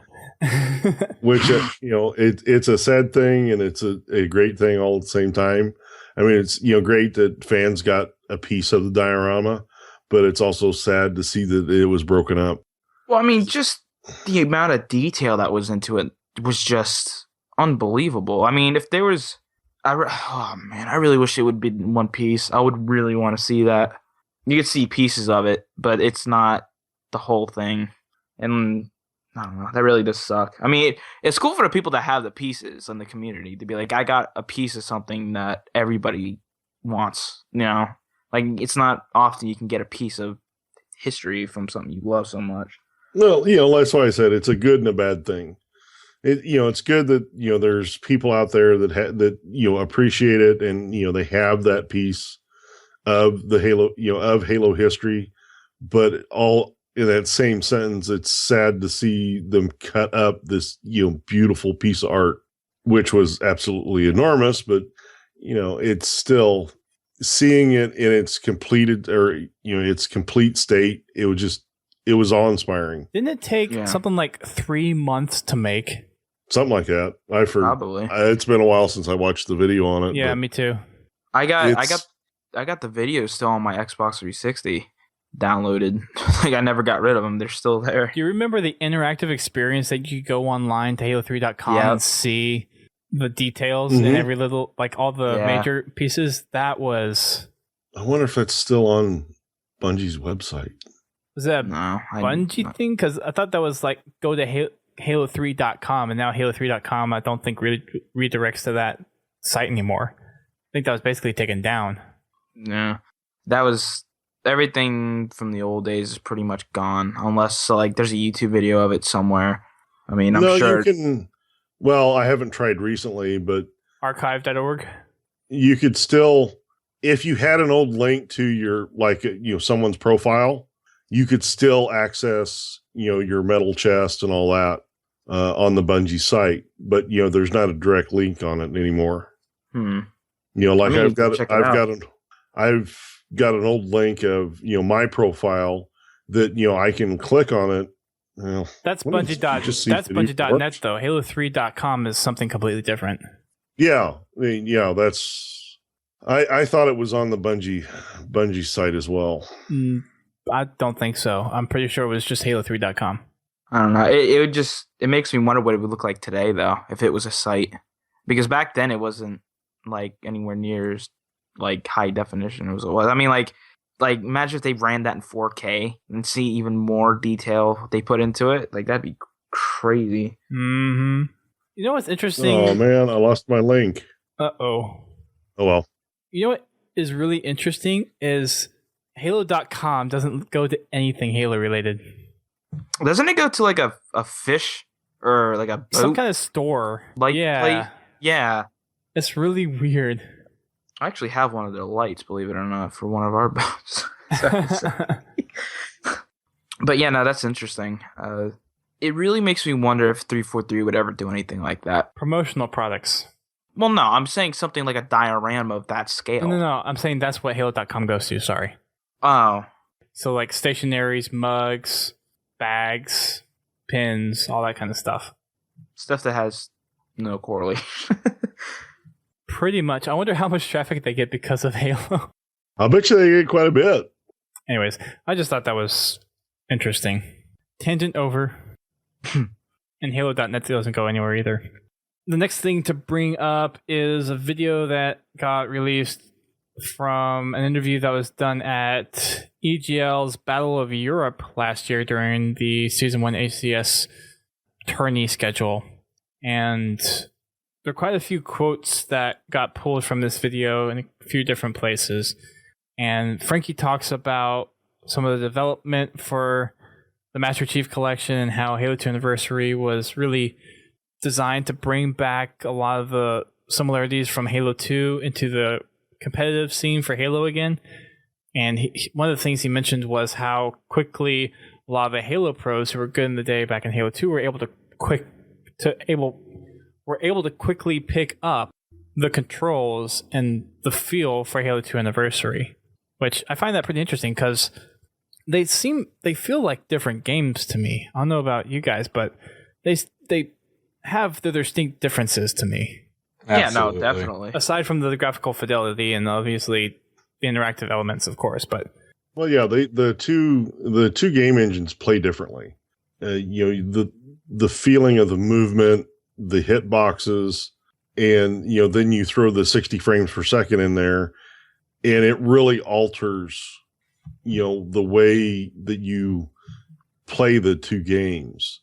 [SPEAKER 3] Which it's a sad thing and it's a great thing all at the same time. I mean, it's great that fans got a piece of the diorama, but it's also sad to see that it was broken up.
[SPEAKER 2] Well, I mean, just the amount of detail that was into it was just unbelievable. I mean, if there was, I really wish it would be in one piece. I would really want to see that. You could see pieces of it, but it's not the whole thing. And I don't know, that really does suck. I mean, it's cool for the people that have the pieces in the community to be like, I got a piece of something that everybody wants. Like it's not often you can get a piece of history from something you love so much.
[SPEAKER 3] Well, that's why I said it's a good and a bad thing. It's good that there's people out there that appreciate it and they have that piece of the Halo of Halo history, but all in that same sentence, it's sad to see them cut up this beautiful piece of art, which was absolutely enormous, but it's still seeing it in its completed or its complete state, it was awe inspiring.
[SPEAKER 1] Didn't it take something like 3 months to make?
[SPEAKER 3] Something like that.
[SPEAKER 2] Probably.
[SPEAKER 3] It's been a while since I watched the video on it.
[SPEAKER 1] Yeah, me too.
[SPEAKER 2] I got the videos still on my Xbox 360 downloaded. Like I never got rid of them. They're still there.
[SPEAKER 1] Do you remember the interactive experience that you go online to Halo3.com and see the details and every little, like all the major pieces? That was...
[SPEAKER 3] I wonder if that's still on Bungie's website.
[SPEAKER 1] Was that a Bungie thing? Because I thought that was like go to Halo3.com, and now Halo3.com I don't think really redirects to that site anymore. I think that was basically taken down.
[SPEAKER 2] Yeah. That was... Everything from the old days is pretty much gone, unless like there's a YouTube video of it somewhere. I mean, I'm sure
[SPEAKER 3] you can. Well, I haven't tried recently, but
[SPEAKER 1] archive.org.
[SPEAKER 3] You could still, if you had an old link to your someone's profile, you could still access your metal chest and all that on the Bungie site. But there's not a direct link on it anymore. Like I've got an old link of my profile that I can click on it. Well,
[SPEAKER 1] that's Bungie. That's Bungie.net though. Halo3.com is something completely different.
[SPEAKER 3] Yeah, that's. I thought it was on the Bungie site as well.
[SPEAKER 1] I don't think so. I'm pretty sure it was just Halo3.com.
[SPEAKER 2] I don't know. It makes me wonder what it would look like today though if it was a site, because back then it wasn't like anywhere near as like high definition as it was. I mean, like imagine if they ran that in 4K and see even more detail they put into it. Like that'd be crazy.
[SPEAKER 1] Mm-hmm. You know what's interesting?
[SPEAKER 3] Oh man, I lost my link.
[SPEAKER 1] Uh-oh.
[SPEAKER 3] Oh well.
[SPEAKER 1] You know what is really interesting is Halo.com doesn't go to anything Halo related.
[SPEAKER 2] Doesn't it go to like a fish or like a boat?
[SPEAKER 1] Some kind of store?
[SPEAKER 2] Like
[SPEAKER 1] yeah.
[SPEAKER 2] Yeah.
[SPEAKER 1] It's really weird.
[SPEAKER 2] I actually have one of their lights, believe it or not, for one of our boats. But yeah, no, that's interesting. It really makes me wonder if 343 would ever do anything like that.
[SPEAKER 1] Promotional products.
[SPEAKER 2] Well, no, I'm saying something like a diorama of that scale.
[SPEAKER 1] No, I'm saying that's what Halo.com goes to, sorry.
[SPEAKER 2] Oh.
[SPEAKER 1] So like stationaries, mugs, bags, pins, all that kind of stuff.
[SPEAKER 2] Stuff that has no correlation.
[SPEAKER 1] Pretty much. I wonder how much traffic they get because of Halo.
[SPEAKER 3] I'll bet you they get quite a bit.
[SPEAKER 1] Anyways, I just thought that was interesting. Tangent over. And Halo.net doesn't go anywhere either. The next thing to bring up is a video that got released from an interview that was done at EGL's Battle of Europe last year during the Season 1 ACS tourney schedule. And there are quite a few quotes that got pulled from this video in a few different places. And Frankie talks about some of the development for the Master Chief Collection and how Halo 2 Anniversary was really designed to bring back a lot of the similarities from Halo 2 into the competitive scene for Halo again. And one of the things he mentioned was how quickly a lot of the Halo pros who were good in the day back in Halo 2 were able to quickly pick up the controls and the feel for Halo 2 Anniversary, which I find that pretty interesting because they feel like different games to me. I don't know about you guys, but they have their distinct differences to me.
[SPEAKER 4] Absolutely.
[SPEAKER 2] Yeah, no, definitely.
[SPEAKER 1] Aside from the graphical fidelity and obviously the interactive elements, of course, but
[SPEAKER 3] well, yeah, the two game engines play differently. The feeling of the movement, the hitboxes, and then you throw the 60 frames per second in there, and it really alters the way that you play the two games.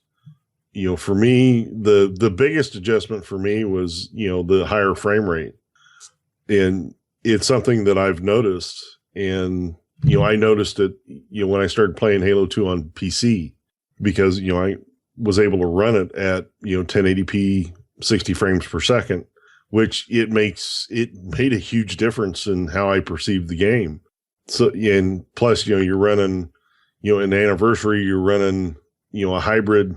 [SPEAKER 3] For me, the biggest adjustment for me was the higher frame rate, and it's something that I've noticed. And I noticed it when I started playing Halo 2 on PC, because I was able to run it at 1080p 60 frames per second, which it made a huge difference in how I perceived the game. So, and plus you're running in Anniversary, you're running a hybrid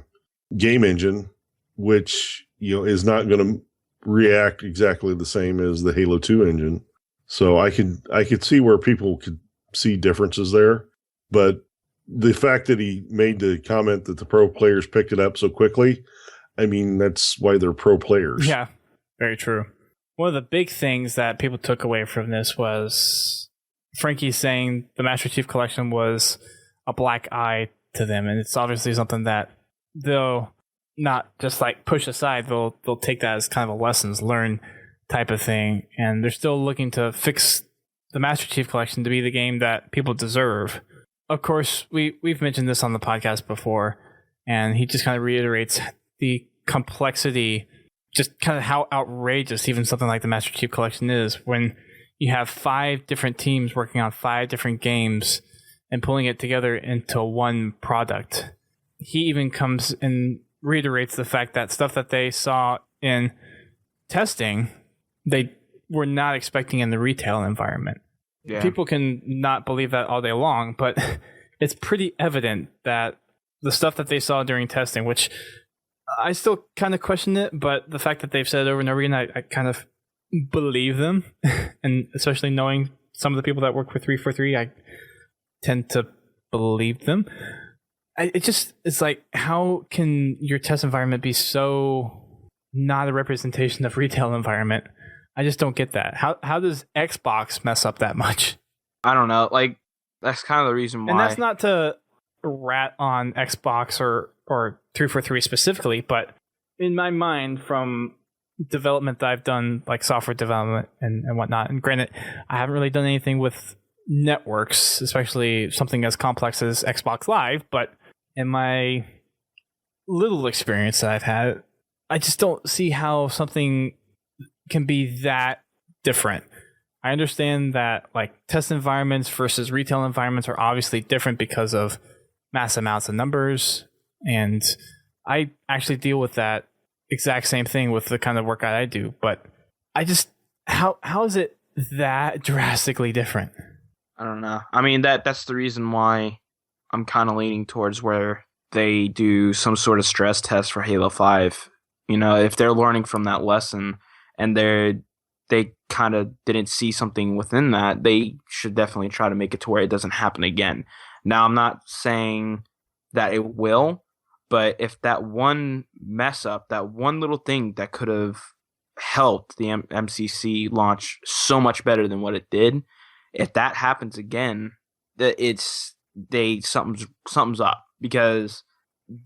[SPEAKER 3] game engine, which is not going to react exactly the same as the Halo 2 engine. So I could see where people could see differences there, but the fact that he made the comment that the pro players picked it up so quickly, I mean, that's why they're pro players.
[SPEAKER 1] Yeah, very true. One of the big things that people took away from this was Frankie saying the Master Chief Collection was a black eye to them, and it's obviously something that they'll not just like push aside. They'll take that as kind of a lessons learned type of thing, and they're still looking to fix the Master Chief Collection to be the game that people deserve. Of course, we've mentioned this on the podcast before, and he just kind of reiterates the complexity, just kind of how outrageous even something like the Master Chief Collection is when you have 5 different teams working on 5 different games and pulling it together into one product. He even comes and reiterates the fact that stuff that they saw in testing, they were not expecting in the retail environment.
[SPEAKER 2] Yeah.
[SPEAKER 1] People can not believe that all day long, but it's pretty evident that the stuff that they saw during testing, which I still kind of question it, but the fact that they've said it over and over again, I kind of believe them. And especially knowing some of the people that work for 343, I tend to believe them. It's like, how can your test environment be so not a representation of retail environment? I just don't get that. How does Xbox mess up that much?
[SPEAKER 2] I don't know. Like, that's kind of the reason why.
[SPEAKER 1] And that's not to rat on Xbox or 343 specifically, but in my mind, from development that I've done, like software development and whatnot, and granted, I haven't really done anything with networks, especially something as complex as Xbox Live, but in my little experience that I've had, I just don't see how something can be that different. I understand that like test environments versus retail environments are obviously different because of mass amounts of numbers, and I actually deal with that exact same thing with the kind of work I do, but I just how is it that drastically different?
[SPEAKER 2] I don't know. I mean, that's the reason why I'm kind of leaning towards where they do some sort of stress test for Halo 5. You know, if they're learning from that lesson and they kind of didn't see something within that, they should definitely try to make it to where it doesn't happen again. Now, I'm not saying that it will, but if that one mess up, that one little thing that could have helped the MCC launch so much better than what it did, if that happens again, something's up, because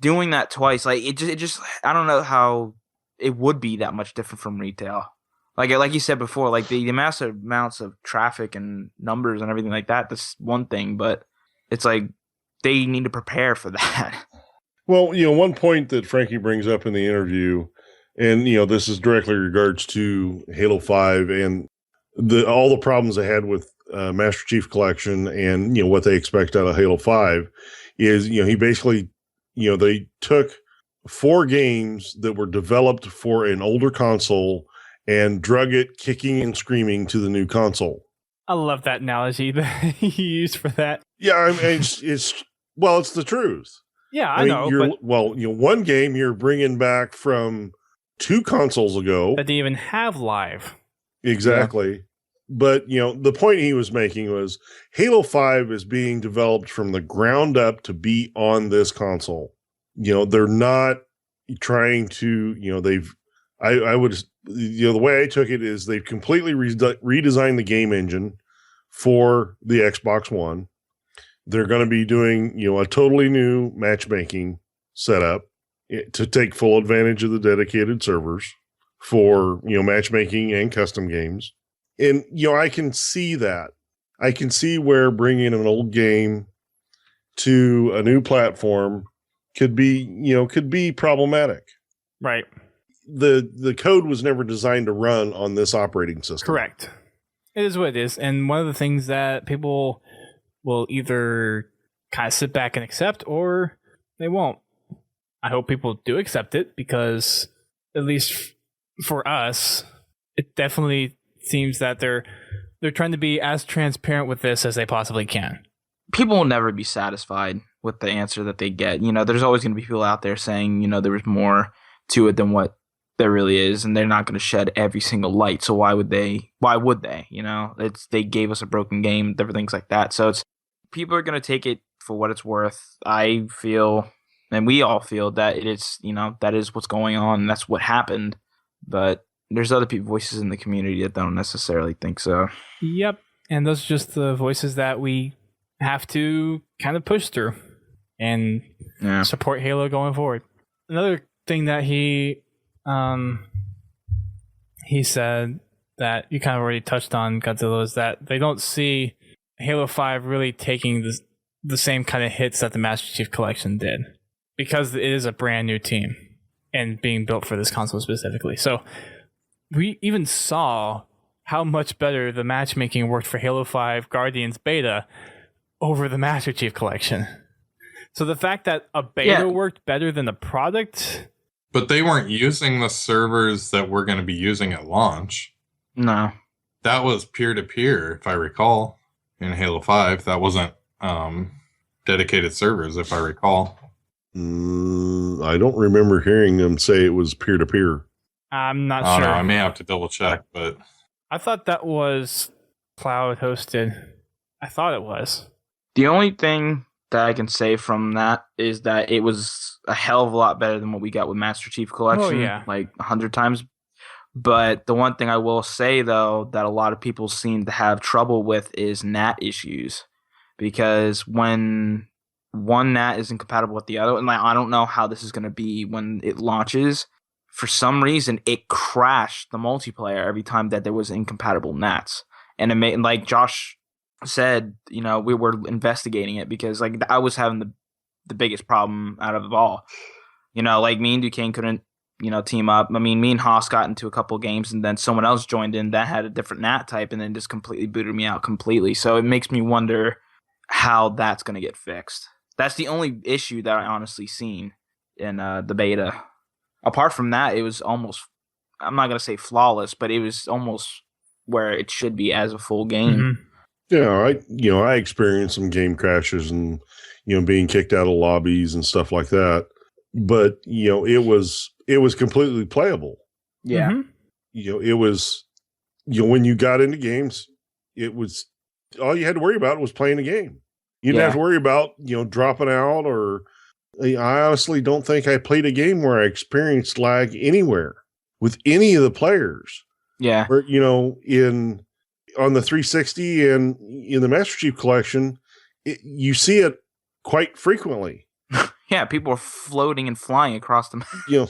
[SPEAKER 2] doing that twice, like it just I don't know how it would be that much different from retail. Like you said before, like the massive amounts of traffic and numbers and everything like that, that's one thing, but it's like they need to prepare for that.
[SPEAKER 3] Well, one point that Frankie brings up in the interview, and this is directly regards to Halo 5 and all the problems they had with Master Chief Collection and what they expect out of Halo 5 is he basically they took 4 games that were developed for an older console and drug it kicking and screaming to the new console.
[SPEAKER 1] I love that analogy that you used for that.
[SPEAKER 3] Yeah, I mean, it's the truth.
[SPEAKER 1] Yeah, I know.
[SPEAKER 3] One game you're bringing back from 2 consoles ago
[SPEAKER 1] that they even have live.
[SPEAKER 3] Exactly. Yeah. But, the point he was making was Halo 5 is being developed from the ground up to be on this console. They're not trying to, the way I took it is they've completely redesigned the game engine for the Xbox One. They're going to be doing, a totally new matchmaking setup to take full advantage of the dedicated servers for, matchmaking and custom games. And, I can see that. I can see where bringing an old game to a new platform could be problematic.
[SPEAKER 1] Right.
[SPEAKER 3] The code was never designed to run on this operating system.
[SPEAKER 1] Correct. It is what it is. And one of the things that people will either kind of sit back and accept or they won't. I hope people do accept it, because at least for us, it definitely seems that they're trying to be as transparent with this as they possibly can.
[SPEAKER 2] People will never be satisfied with the answer that they get. There's always going to be people out there saying, there was more to it than what There really is, and they're not going to shed every single light. So why would they? Why would they? You know, they gave us a broken game, different things like that. So it's people are going to take it for what it's worth. I feel, and we all feel that it is, you know, that is what's going on. And that's what happened. But there's other people, voices in the community that don't necessarily think so.
[SPEAKER 1] Yep, and those are just the voices that we have to kind of push through and support Halo going forward. Another thing that he said that you kind of already touched on, Godzilla, is that they don't see Halo 5 really taking the same kind of hits that the Master Chief Collection did, because it is a brand new team and being built for this console specifically. So we even saw how much better the matchmaking worked for Halo 5 Guardians beta over the Master Chief Collection. So the fact that a beta worked better than the product...
[SPEAKER 4] But they weren't using the servers that we're going to be using at launch.
[SPEAKER 2] No.
[SPEAKER 4] That was peer-to-peer, if I recall, in Halo 5. That wasn't dedicated servers, if I recall.
[SPEAKER 3] I don't remember hearing them say it was peer-to-peer.
[SPEAKER 1] I'm not
[SPEAKER 4] sure.
[SPEAKER 1] sure.
[SPEAKER 4] I may have to double-check, but...
[SPEAKER 1] I thought that was cloud-hosted. I thought it was.
[SPEAKER 2] The only thing that I can say from that is that it was a hell of a lot better than what we got with Master Chief Collection.
[SPEAKER 1] Oh, yeah.
[SPEAKER 2] Like 100 times. But the one thing I will say, though, that a lot of people seem to have trouble with is NAT issues. Because when one NAT is incompatible with the other, and I don't know how this is going to be when it launches, for some reason it crashed the multiplayer every time that there was incompatible NATs. And it made, like Josh said, you know, we were investigating it because like I was having the biggest problem out of all. You know, like me and Duquesne couldn't, you know, team up. I mean, me and Haas got into a couple games and then someone else joined in that had a different NAT type and then just completely booted me out completely. So it makes me wonder how that's going to get fixed. That's the only issue that I honestly seen in the beta. Apart from that, it was almost, I'm not going to say flawless, but it was almost where it should be as a full game.
[SPEAKER 1] Mm-hmm.
[SPEAKER 3] Yeah, I experienced some game crashes and, you know, being kicked out of lobbies and stuff like that. But, you know, it was completely playable.
[SPEAKER 2] Yeah.
[SPEAKER 1] Mm-hmm.
[SPEAKER 3] You know, it was, you know, when you got into games, it was, all you had to worry about was playing a game. You didn't have to worry about, you know, dropping out or, I honestly don't think I played a game where I experienced lag anywhere with any of the players.
[SPEAKER 2] Yeah.
[SPEAKER 3] Or, you know, on the 360 and in the Master Chief Collection, you see it quite frequently.
[SPEAKER 2] Yeah, people are floating and flying across the map.
[SPEAKER 3] You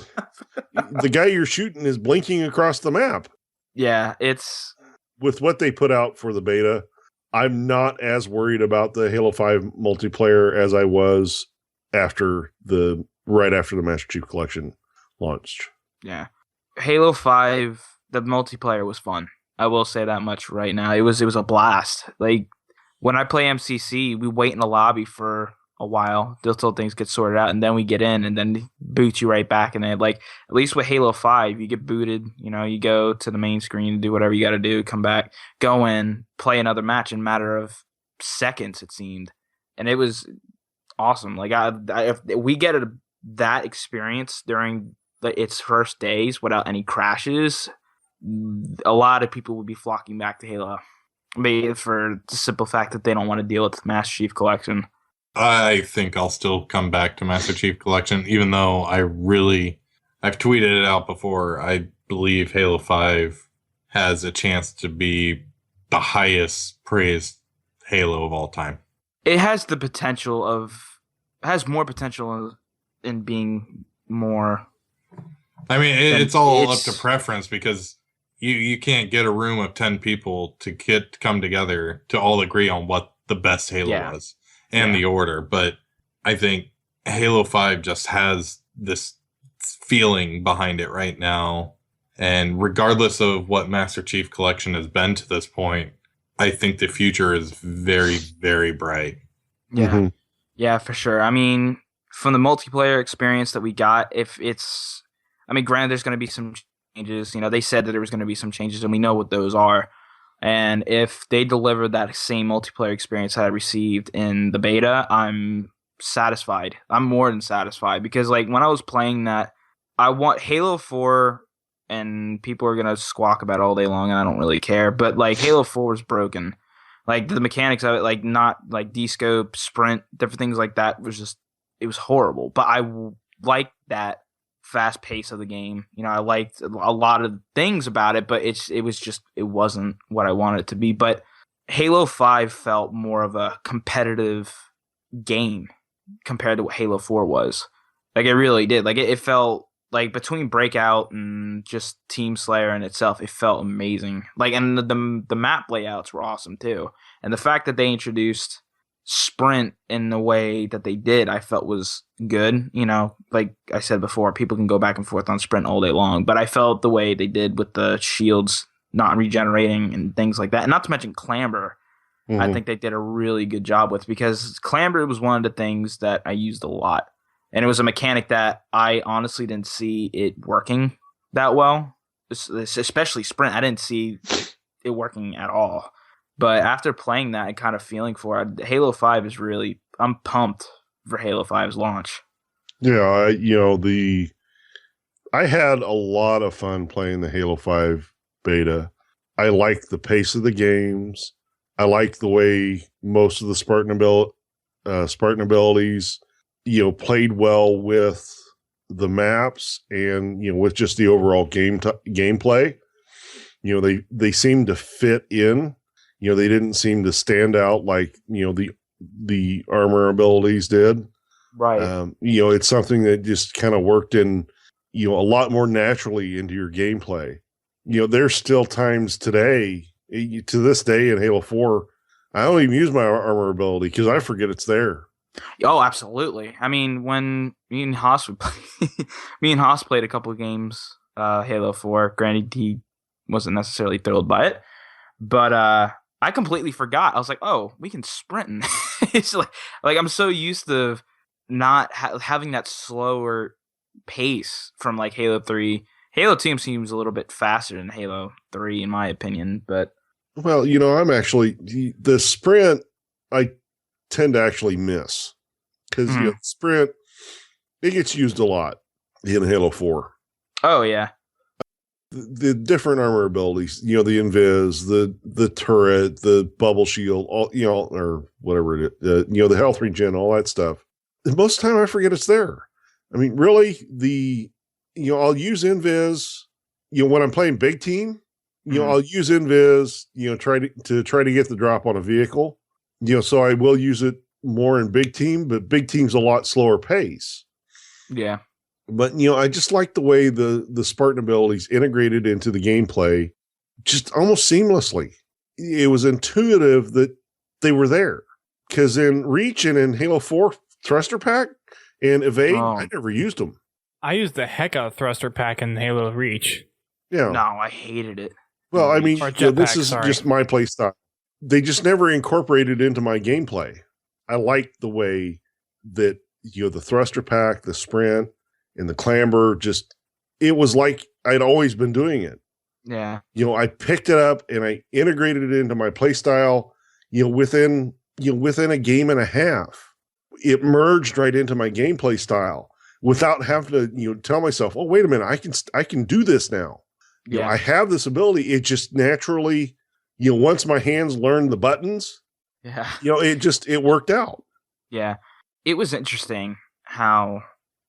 [SPEAKER 3] know, the guy you're shooting is blinking across the map.
[SPEAKER 2] Yeah, it's...
[SPEAKER 3] With what they put out for the beta, I'm not as worried about the Halo 5 multiplayer as I was right after the Master Chief Collection launched.
[SPEAKER 2] Yeah. Halo 5, the multiplayer was fun. I will say that much right now. It was a blast. Like, when I play MCC, we wait in the lobby for a while until things get sorted out, and then we get in, and then boot you right back. And then, like, at least with Halo 5, you get booted. You know, you go to the main screen, do whatever you got to do, come back, go in, play another match in a matter of seconds, it seemed. And it was awesome. Like, if we get that experience during its first days without any crashes, a lot of people would be flocking back to Halo. Maybe for the simple fact that they don't want to deal with the Master Chief Collection.
[SPEAKER 4] I think I'll still come back to Master Chief Collection, even though I've tweeted it out before. I believe Halo 5 has a chance to be the highest praised Halo of all time.
[SPEAKER 2] It has the potential has more potential in being more.
[SPEAKER 4] I mean, it's all up to preference because you can't get a room of 10 people to come together to all agree on what the best Halo was and the order. But I think Halo 5 just has this feeling behind it right now. And regardless of what Master Chief Collection has been to this point, I think the future is very, very bright.
[SPEAKER 2] Yeah.
[SPEAKER 3] Mm-hmm.
[SPEAKER 2] Yeah, for sure. I mean, from the multiplayer experience that we got, granted, there's going to be some changes. You know, they said that there was going to be some changes, and we know what those are. And if they deliver that same multiplayer experience that I received in the beta, I'm satisfied. I'm more than satisfied because, like, when I was playing that, Halo 4 and people are gonna squawk about it all day long, and I don't really care. But like Halo 4 was broken. Like the mechanics of it, like not like descope, sprint, different things like that was just it was horrible. But I liked that fast pace of the game. You know, I liked a lot of things about it, but it wasn't what I wanted it to be. But Halo 5 felt more of a competitive game compared to what Halo 4 was. Like it really did. Like it felt like between Breakout and just Team Slayer in itself, it felt amazing. Like, and the map layouts were awesome too. And the fact that they introduced sprint in the way that they did, I felt was good. You know, like I said before, people can go back and forth on sprint all day long, but I felt the way they did with the shields not regenerating and things like that, and not to mention clamber. I think they did a really good job with, because clamber was one of the things that I used a lot. And it was a mechanic that I honestly didn't see it working that well, especially sprint. I didn't see it working at all. But after playing that and kind of feeling for it, Halo 5 is really, I'm pumped for Halo 5's launch.
[SPEAKER 3] Yeah, I had a lot of fun playing the Halo 5 beta. I liked the pace of the games. I liked the way most of the Spartan abilities, played well with the maps and, with just the overall gameplay. They seemed to fit in. They didn't seem to stand out like, the armor abilities did.
[SPEAKER 2] Right.
[SPEAKER 3] It's something that just kind of worked in, a lot more naturally into your gameplay. There's still times today, to this day in Halo 4, I don't even use my armor ability because I forget it's there.
[SPEAKER 2] Oh, absolutely. I mean, when me and Haas played a couple of games, Halo 4. Granted, he wasn't necessarily thrilled by it, but I completely forgot. I was like, "Oh, we can sprint." It's like I'm so used to not having that slower pace from like Halo 3. Halo 2 seems a little bit faster than Halo 3, in my opinion, but
[SPEAKER 3] well, I'm actually the sprint. I tend to actually miss because sprint it gets used a lot in Halo 4.
[SPEAKER 2] Oh yeah,
[SPEAKER 3] the different armor abilities, the invis, the turret, the bubble shield, all or whatever it is, the health regen, all that stuff. And most of the time, I forget it's there. I mean, really, I'll use invis, when I'm playing big team. I'll use invis, try to get the drop on a vehicle. So I will use it more in big team, but big team's a lot slower pace.
[SPEAKER 2] Yeah.
[SPEAKER 3] But, I just like the way the Spartan abilities integrated into the gameplay just almost seamlessly. It was intuitive that they were there. Because in Reach and in Halo 4 Thruster Pack and Evade, I never used them.
[SPEAKER 1] I used the heck out of Thruster Pack in Halo Reach.
[SPEAKER 3] Yeah.
[SPEAKER 2] No, I hated it.
[SPEAKER 3] Well, I mean, this is just my play style. They just never incorporated into my gameplay. I liked the way that, the Thruster Pack, the Sprint, and the Clamber, it was like I'd always been doing it.
[SPEAKER 2] Yeah.
[SPEAKER 3] I picked it up and I integrated it into my play style, within a game and a half. It merged right into my gameplay style without having to, tell myself, oh, wait a minute, I can do this now.
[SPEAKER 2] Yeah.
[SPEAKER 3] I have this ability. It just naturally, once my hands learned the buttons, it worked out.
[SPEAKER 2] Yeah. It was interesting how,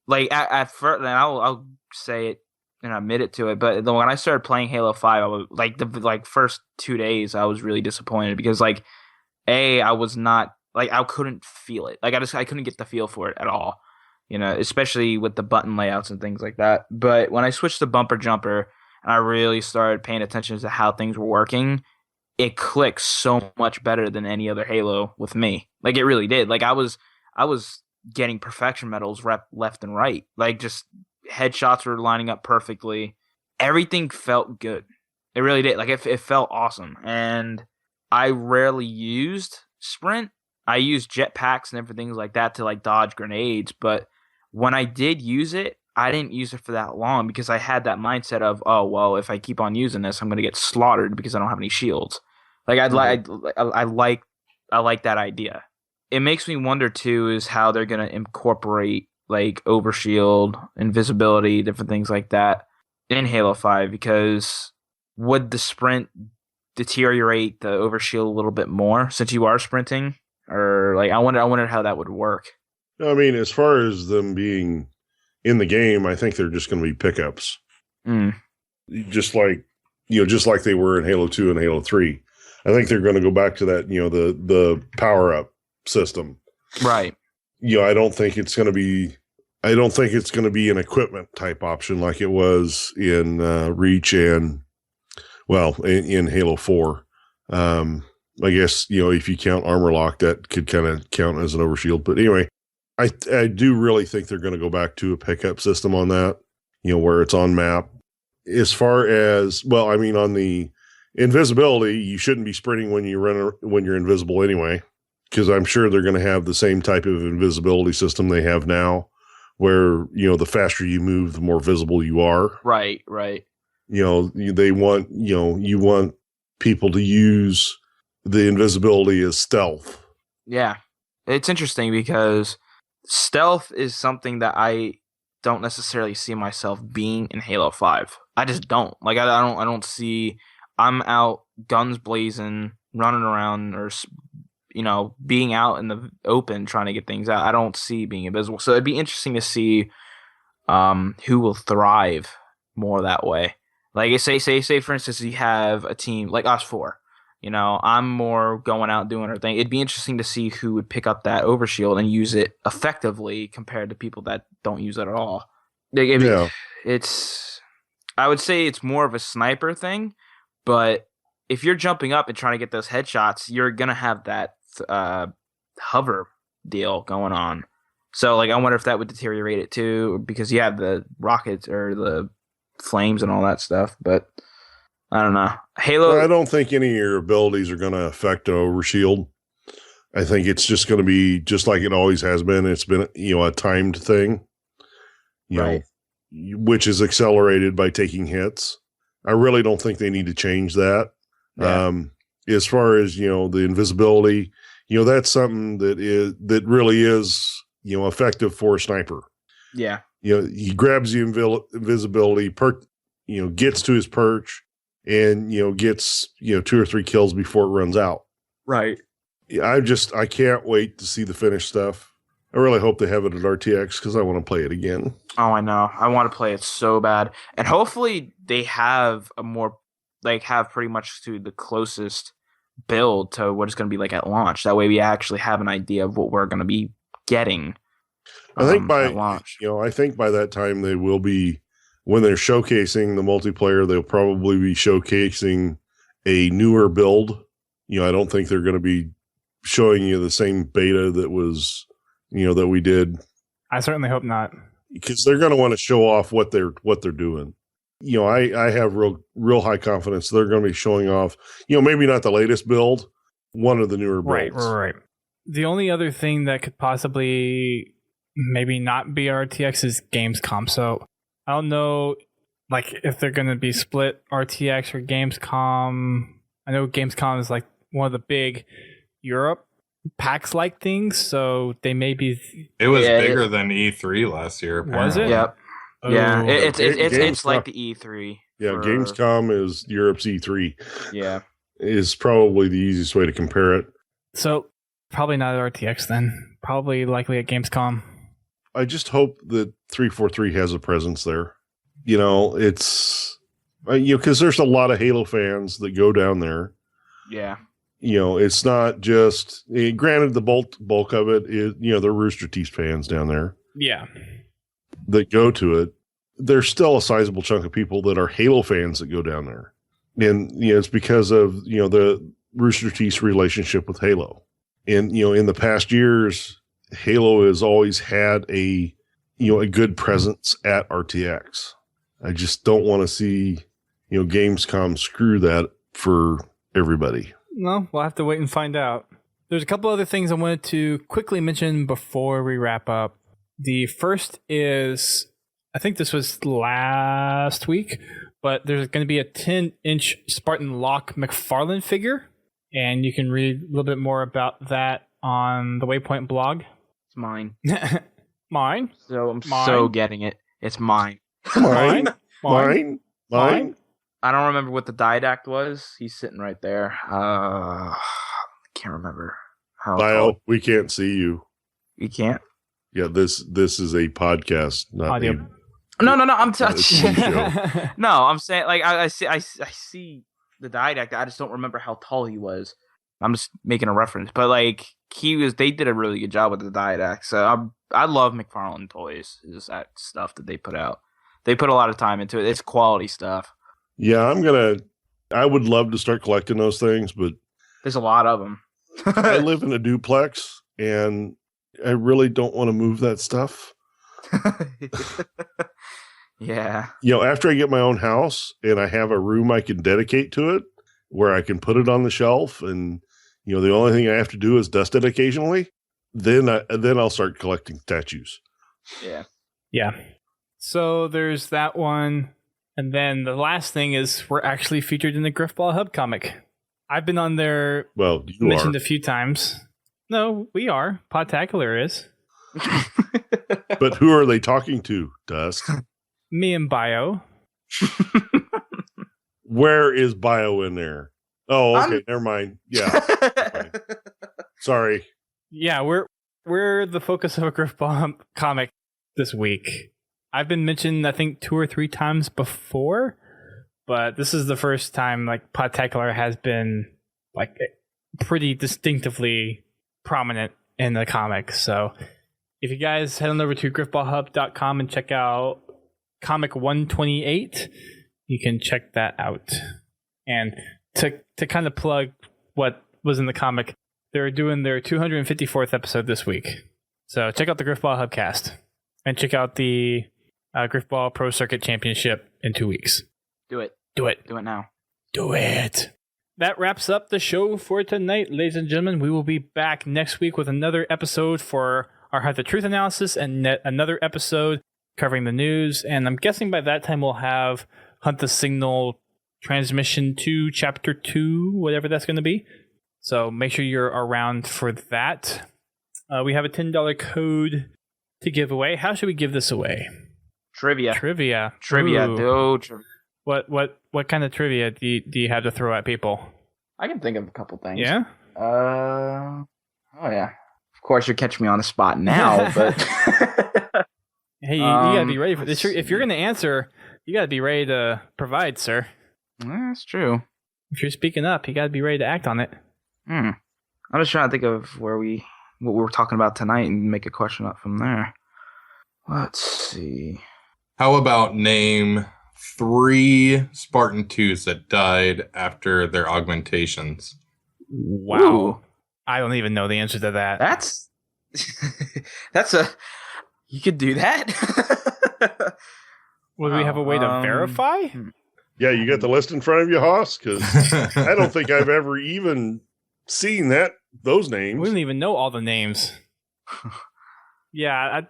[SPEAKER 2] like, at first, and I'll say it and admit it to it, but when I started playing Halo 5, I was, the first 2 days, I was really disappointed because, I was not, I couldn't feel it. I couldn't get the feel for it at all, especially with the button layouts and things like that. But when I switched to bumper jumper, and I really started paying attention to how things were working, it clicked so much better than any other Halo with me. It really did. I was getting perfection medals left and right. Just headshots were lining up perfectly. Everything felt good. It really did. It felt awesome. And I rarely used sprint. I used jetpacks and everything like that to dodge grenades. But when I did use it, I didn't use it for that long because I had that mindset of, oh, well, if I keep on using this, I'm going to get slaughtered because I don't have any shields. I like that idea. It makes me wonder too is how they're going to incorporate overshield, invisibility, different things like that. in Halo 5 because would the sprint deteriorate the overshield a little bit more since you are sprinting? Or like I wonder how that would work.
[SPEAKER 3] I mean, as far as them being in the game, I think they're just going to be pickups.
[SPEAKER 2] Mm.
[SPEAKER 3] Just like they were in Halo 2 and Halo 3. I think they're going to go back to that, the power up system.
[SPEAKER 2] Right.
[SPEAKER 3] I don't think it's going to be an equipment type option like it was in Reach and in Halo 4. I guess, if you count armor lock, that could kind of count as an overshield. But anyway, I do really think they're going to go back to a pickup system on that, where it's on map. As far as, on the invisibility, you shouldn't be sprinting when you're invisible anyway, because I'm sure they're going to have the same type of invisibility system they have now, where, the faster you move, the more visible you are.
[SPEAKER 2] Right.
[SPEAKER 3] They want, you want people to use the invisibility as stealth.
[SPEAKER 2] Yeah. It's interesting because stealth is something that I don't necessarily see myself being in Halo 5. I just don't. Like I don't see I'm out guns blazing, running around or being out in the open trying to get things out. I don't see being invisible. So it'd be interesting to see who will thrive more that way. Like say for instance you have a team like us four. I'm more going out doing our thing. It'd be interesting to see who would pick up that overshield and use it effectively compared to people that don't use it at all. I would say it's more of a sniper thing, but if you're jumping up and trying to get those headshots, you're gonna have that hover deal going on. So like I wonder if that would deteriorate it too, because you have the rockets or the flames and all that stuff, but I don't know. Halo.
[SPEAKER 3] I don't think any of your abilities are going to affect an overshield. I think it's just going to be just like it always has been. It's been, a timed thing,
[SPEAKER 2] Right.
[SPEAKER 3] Which is accelerated by taking hits. I really don't think they need to change that.
[SPEAKER 2] Yeah.
[SPEAKER 3] As far as, the invisibility, that's something that really is, effective for a sniper.
[SPEAKER 2] Yeah.
[SPEAKER 3] He grabs the invisibility, gets to his perch, and gets 2 or 3 kills before it runs out.
[SPEAKER 2] Right.
[SPEAKER 3] I can't wait to see the finished stuff. I really hope they have it at RTX because I want to play it again.
[SPEAKER 2] Oh, I know. I want to play it so bad, and hopefully they have have pretty much to the closest build to what it's going to be like at launch. That way, we actually have an idea of what we're going to be getting.
[SPEAKER 3] I think
[SPEAKER 2] at launch.
[SPEAKER 3] I think by that time they will be. When they're showcasing the multiplayer, they'll probably be showcasing a newer build. I don't think they're going to be showing you the same beta that was, that we did.
[SPEAKER 1] I certainly hope not.
[SPEAKER 3] Because they're going to want to show off what they're doing. I have real high confidence they're going to be showing off, maybe not the latest build, one of the newer builds.
[SPEAKER 1] Right. The only other thing that could possibly maybe not be RTX is Gamescom. So I don't know, if they're going to be split RTX or Gamescom. I know Gamescom is one of the big Europe PAX-like things, so they may be.
[SPEAKER 4] It was bigger than E3 last year. Apparently.
[SPEAKER 1] Was it?
[SPEAKER 2] Yep.
[SPEAKER 1] Oh.
[SPEAKER 2] Yeah, it's like the E3.
[SPEAKER 3] Yeah, Gamescom is Europe's E3.
[SPEAKER 2] Yeah,
[SPEAKER 3] is probably the easiest way to compare it.
[SPEAKER 1] So probably not at RTX then. Probably likely at Gamescom.
[SPEAKER 3] I just hope that 343 has a presence there. It's because there's a lot of Halo fans that go down there.
[SPEAKER 2] Yeah.
[SPEAKER 3] It's not just granted the bulk of it is the Rooster Teeth fans down there.
[SPEAKER 1] Yeah.
[SPEAKER 3] That go to it. There's still a sizable chunk of people that are Halo fans that go down there. And it's because of the Rooster Teeth's relationship with Halo. And in the past years, Halo has always had a good presence at RTX. I just don't want to see Gamescom screw that for everybody.
[SPEAKER 1] No, we'll have to wait and find out. There's a couple other things I wanted to quickly mention before we wrap up. The first is, I think this was last week, but there's going to be a 10-inch Spartan Locke McFarlane figure, and you can read a little bit more about that on the Waypoint blog.
[SPEAKER 2] It's mine.
[SPEAKER 1] Mine?
[SPEAKER 2] So I'm
[SPEAKER 1] Mine?
[SPEAKER 2] so getting it. It's mine.
[SPEAKER 1] Mine?
[SPEAKER 3] Mine.
[SPEAKER 2] I don't remember what the didact was. He's sitting right there. I can't remember how.
[SPEAKER 3] Bio, we can't see you.
[SPEAKER 2] You can't.
[SPEAKER 3] Yeah, this is a podcast, not
[SPEAKER 1] Audio.
[SPEAKER 2] No. I'm
[SPEAKER 3] it's a TV show.
[SPEAKER 2] No, I'm saying like I see the didact. I just don't remember how tall he was. I'm just making a reference, but like they did a really good job with the didact. So I love McFarlane Toys. Is that stuff that they put out? They put a lot of time into it. It's quality stuff.
[SPEAKER 3] Yeah, I would love to start collecting those things, but
[SPEAKER 2] There's a lot of them.
[SPEAKER 3] I live in a duplex and I really don't want to move that stuff.
[SPEAKER 2] Yeah.
[SPEAKER 3] After I get my own house and I have a room I can dedicate to it where I can put it on the shelf and, the only thing I have to do is dust it occasionally, then I'll start collecting statues.
[SPEAKER 2] Yeah.
[SPEAKER 1] Yeah. So there's that one. And then the last thing is we're actually featured in the Griffball Hub comic. I've been on there
[SPEAKER 3] Well, you
[SPEAKER 1] mentioned
[SPEAKER 3] are.
[SPEAKER 1] a few times. No, we are. Podtacular is.
[SPEAKER 3] But who are they talking to, Dust?
[SPEAKER 1] Me and Bio.
[SPEAKER 3] Where is Bio in there? Oh, okay, never mind. Yeah. Sorry.
[SPEAKER 1] Yeah, we're the focus of a Griffball comic this week. I've been mentioned, I think, 2 or 3 times before, but this is the first time like Podtacular has been like pretty distinctively prominent in the comic. So if you guys head on over to griffballhub.com and check out Comic 128, you can check that out. And to kind of plug what was in the comic, they're doing their 254th episode this week. So check out the Griffball Hubcast and check out the Griffball Pro Circuit Championship in 2 weeks.
[SPEAKER 2] Do it.
[SPEAKER 1] Do it.
[SPEAKER 2] Do it now.
[SPEAKER 1] Do it. That wraps up the show for tonight, ladies and gentlemen. We will be back next week with another episode for our Hunt the Truth analysis and another episode covering the news. And I'm guessing by that time we'll have Hunt the Signal Transmission 2, Chapter 2, whatever that's going to be. So make sure you're around for that. We have a $10 code to give away. How should we give this away?
[SPEAKER 2] Trivia.
[SPEAKER 1] Ooh.
[SPEAKER 2] Trivia.
[SPEAKER 1] What kind of trivia do you have to throw at people?
[SPEAKER 2] I can think of a couple things.
[SPEAKER 1] Yeah?
[SPEAKER 2] Oh, yeah. Of course, you're catching me on the spot now, but...
[SPEAKER 1] Hey, you gotta be ready for this. If you're gonna answer, you gotta be ready to provide, sir.
[SPEAKER 2] That's true.
[SPEAKER 1] If you're speaking up, you gotta be ready to act on it.
[SPEAKER 2] I'm just trying to think of what we were talking about tonight and make a question up from there. Let's see.
[SPEAKER 4] How about name 3 Spartan 2s that died after their augmentations?
[SPEAKER 1] Wow.
[SPEAKER 2] Ooh.
[SPEAKER 1] I don't even know the answer to that.
[SPEAKER 2] That's you could do that.
[SPEAKER 1] Will we have a way to verify?
[SPEAKER 3] Yeah, you got the list in front of you, Hoss? Because I don't think I've ever even seen those names.
[SPEAKER 1] We don't even know all the names. Yeah,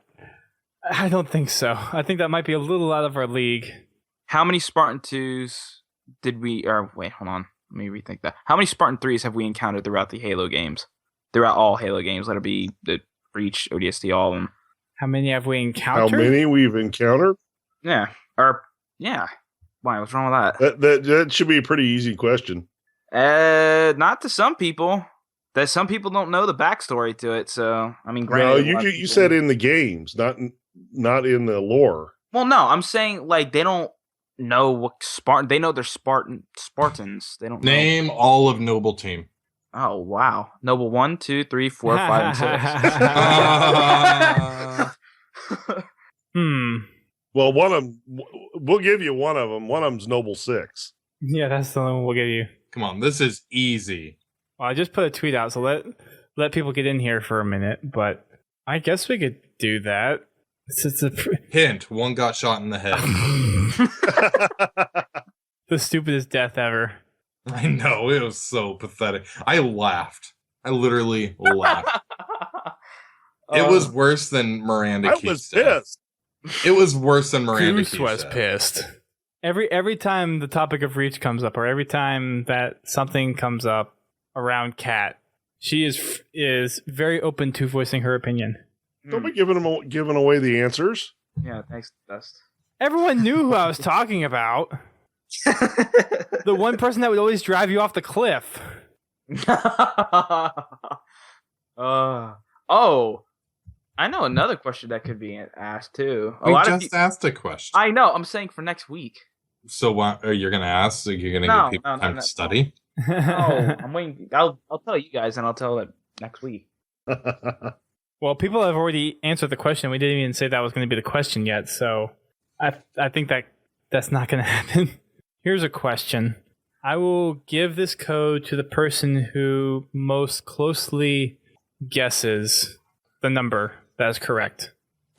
[SPEAKER 1] I don't think so. I think that might be a little out of our league.
[SPEAKER 2] How many Spartan 2s did we... Or wait, hold on. Let me rethink that. How many Spartan 3s have we encountered throughout the Halo games? Throughout all Halo games. Let it be the Reach, ODST, all of them.
[SPEAKER 1] How many have we
[SPEAKER 3] How
[SPEAKER 1] encountered?
[SPEAKER 3] many we've encountered?
[SPEAKER 2] Yeah. Yeah. Why? What's wrong with that?
[SPEAKER 3] That should be a pretty easy question.
[SPEAKER 2] Not to some people. That some people don't know the backstory to it. So, I mean,
[SPEAKER 3] No,
[SPEAKER 2] granted,
[SPEAKER 3] you said in the games, not in the lore.
[SPEAKER 2] Well, no, I'm saying like they don't know what Spartan. They know they're Spartans. They don't
[SPEAKER 4] Name all of Noble Team.
[SPEAKER 2] Oh wow, Noble 1, 2, 3, 4, 5, and 6.
[SPEAKER 3] Well, one of them, we'll give you one of them. One of them's Noble 6.
[SPEAKER 1] Yeah, that's the one we'll give you.
[SPEAKER 4] Come on, this is easy.
[SPEAKER 1] Well, I just put a tweet out, so let people get in here for a minute, but I guess we could do that.
[SPEAKER 4] Hint, one got shot in the head.
[SPEAKER 1] The stupidest death ever.
[SPEAKER 4] I know, it was so pathetic. I laughed. I literally laughed. It was worse than Miranda
[SPEAKER 3] I
[SPEAKER 4] Keith's
[SPEAKER 3] was
[SPEAKER 4] death.
[SPEAKER 3] pissed.
[SPEAKER 4] It was worse than Miranda
[SPEAKER 1] Goose
[SPEAKER 4] Keith's
[SPEAKER 1] was
[SPEAKER 4] death.
[SPEAKER 1] pissed. Every time the topic of Reach comes up, or every time that something comes up around Kat, she is very open to voicing her opinion.
[SPEAKER 3] Don't be giving away the answers.
[SPEAKER 2] Yeah, thanks, Dust.
[SPEAKER 1] Everyone knew who I was talking about. The one person that would always drive you off the cliff.
[SPEAKER 2] Oh, I know another question that could be asked too.
[SPEAKER 4] We just asked a question.
[SPEAKER 2] I know. I'm saying for next week.
[SPEAKER 4] So what are you going to ask? So you're going to
[SPEAKER 2] No,
[SPEAKER 4] give people
[SPEAKER 2] no,
[SPEAKER 4] time
[SPEAKER 2] no,
[SPEAKER 4] to study?
[SPEAKER 2] No, I'm waiting. I'll tell you guys, and I'll tell it next week.
[SPEAKER 1] Well, people have already answered the question. We didn't even say that was going to be the question yet, so I think that's not going to happen. Here's a question. I will give this code to the person who most closely guesses the number that is correct.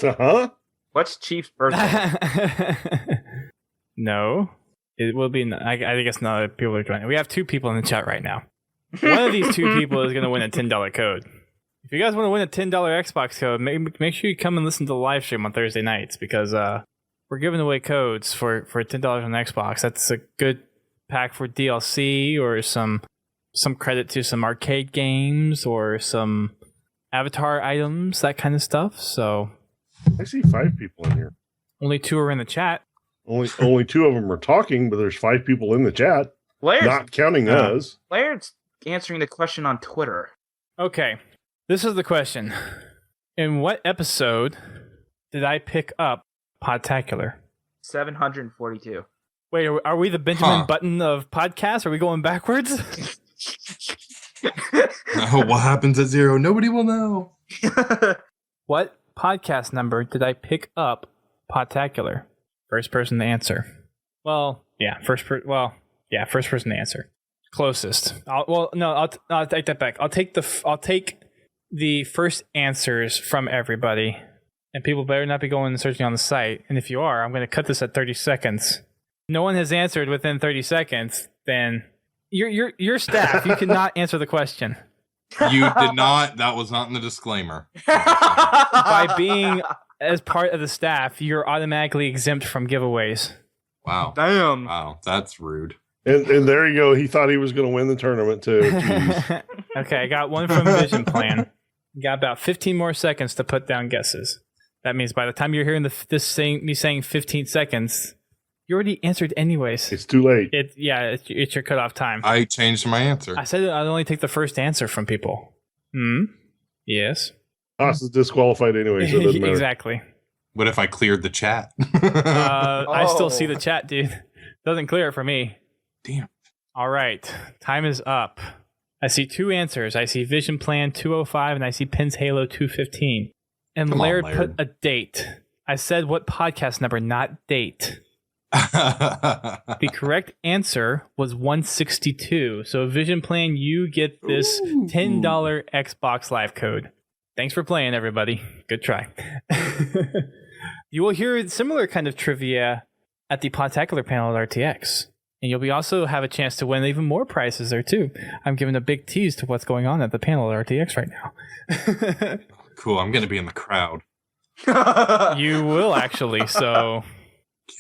[SPEAKER 3] Uh-huh.
[SPEAKER 2] What's Chief's birthday?
[SPEAKER 1] No. It will be... I guess not. People are joining. We have 2 people in the chat right now. One of these 2 people is going to win a $10 code. If you guys want to win a $10 Xbox code, make sure you come and listen to the live stream on Thursday nights, because we're giving away codes for $10 on Xbox. That's a good pack for DLC or some credit to some arcade games or some avatar items, that kind of stuff. So
[SPEAKER 3] I see 5 people in here.
[SPEAKER 1] only 2 are in the chat.
[SPEAKER 3] Only 2 of them are talking, but there's 5 people in the chat, not counting us.
[SPEAKER 2] Laird's answering the question on Twitter.
[SPEAKER 1] Okay, this is the question. In what episode did I pick up Podtacular?
[SPEAKER 2] 742.
[SPEAKER 1] Wait, are we the Benjamin Button of podcasts? Are we going backwards?
[SPEAKER 4] What happens at 0? Nobody will know.
[SPEAKER 1] What podcast number did I pick up Podtacular? First person to answer. Well, yeah, first person to answer. Closest. I'll take that back. I'll take the first answers from everybody, and people better not be going and searching on the site. And if you are, I'm going to cut this at 30 seconds. No one has answered within 30 seconds. Then your staff. You cannot answer the question.
[SPEAKER 4] You did not. That was not in the disclaimer.
[SPEAKER 1] By being as part of the staff, you're automatically exempt from giveaways.
[SPEAKER 4] Wow.
[SPEAKER 2] Damn.
[SPEAKER 4] Wow, that's rude.
[SPEAKER 3] And there you go. He thought he was going to win the tournament too. Jeez.
[SPEAKER 1] Okay, I got one from Vision Plan. You got about 15 more seconds to put down guesses. That means by the time you're hearing me saying 15 seconds, you already answered anyways.
[SPEAKER 3] It's too late.
[SPEAKER 1] It's your cutoff time.
[SPEAKER 4] I changed my answer.
[SPEAKER 1] I said I'd only take the first answer from people. Yes.
[SPEAKER 3] Haas is disqualified anyway, so it doesn't matter.
[SPEAKER 1] Exactly.
[SPEAKER 4] What if I cleared the chat?
[SPEAKER 1] I still see the chat, dude. Doesn't clear it for me.
[SPEAKER 4] Damn.
[SPEAKER 1] All right. Time is up. I see 2 answers. I see Vision Plan 205 and I see Pins Halo 215. And Laird put a date. I said what podcast number, not date. The correct answer was 162. So Vision Plan, you get this $10 Xbox Live code. Thanks for playing, everybody. Good try. You will hear similar kind of trivia at the Podtacular panel at RTX. And you'll also have a chance to win even more prizes there, too. I'm giving a big tease to what's going on at the panel at RTX right now.
[SPEAKER 4] Cool, I'm going to be in the crowd.
[SPEAKER 1] You will, actually, so...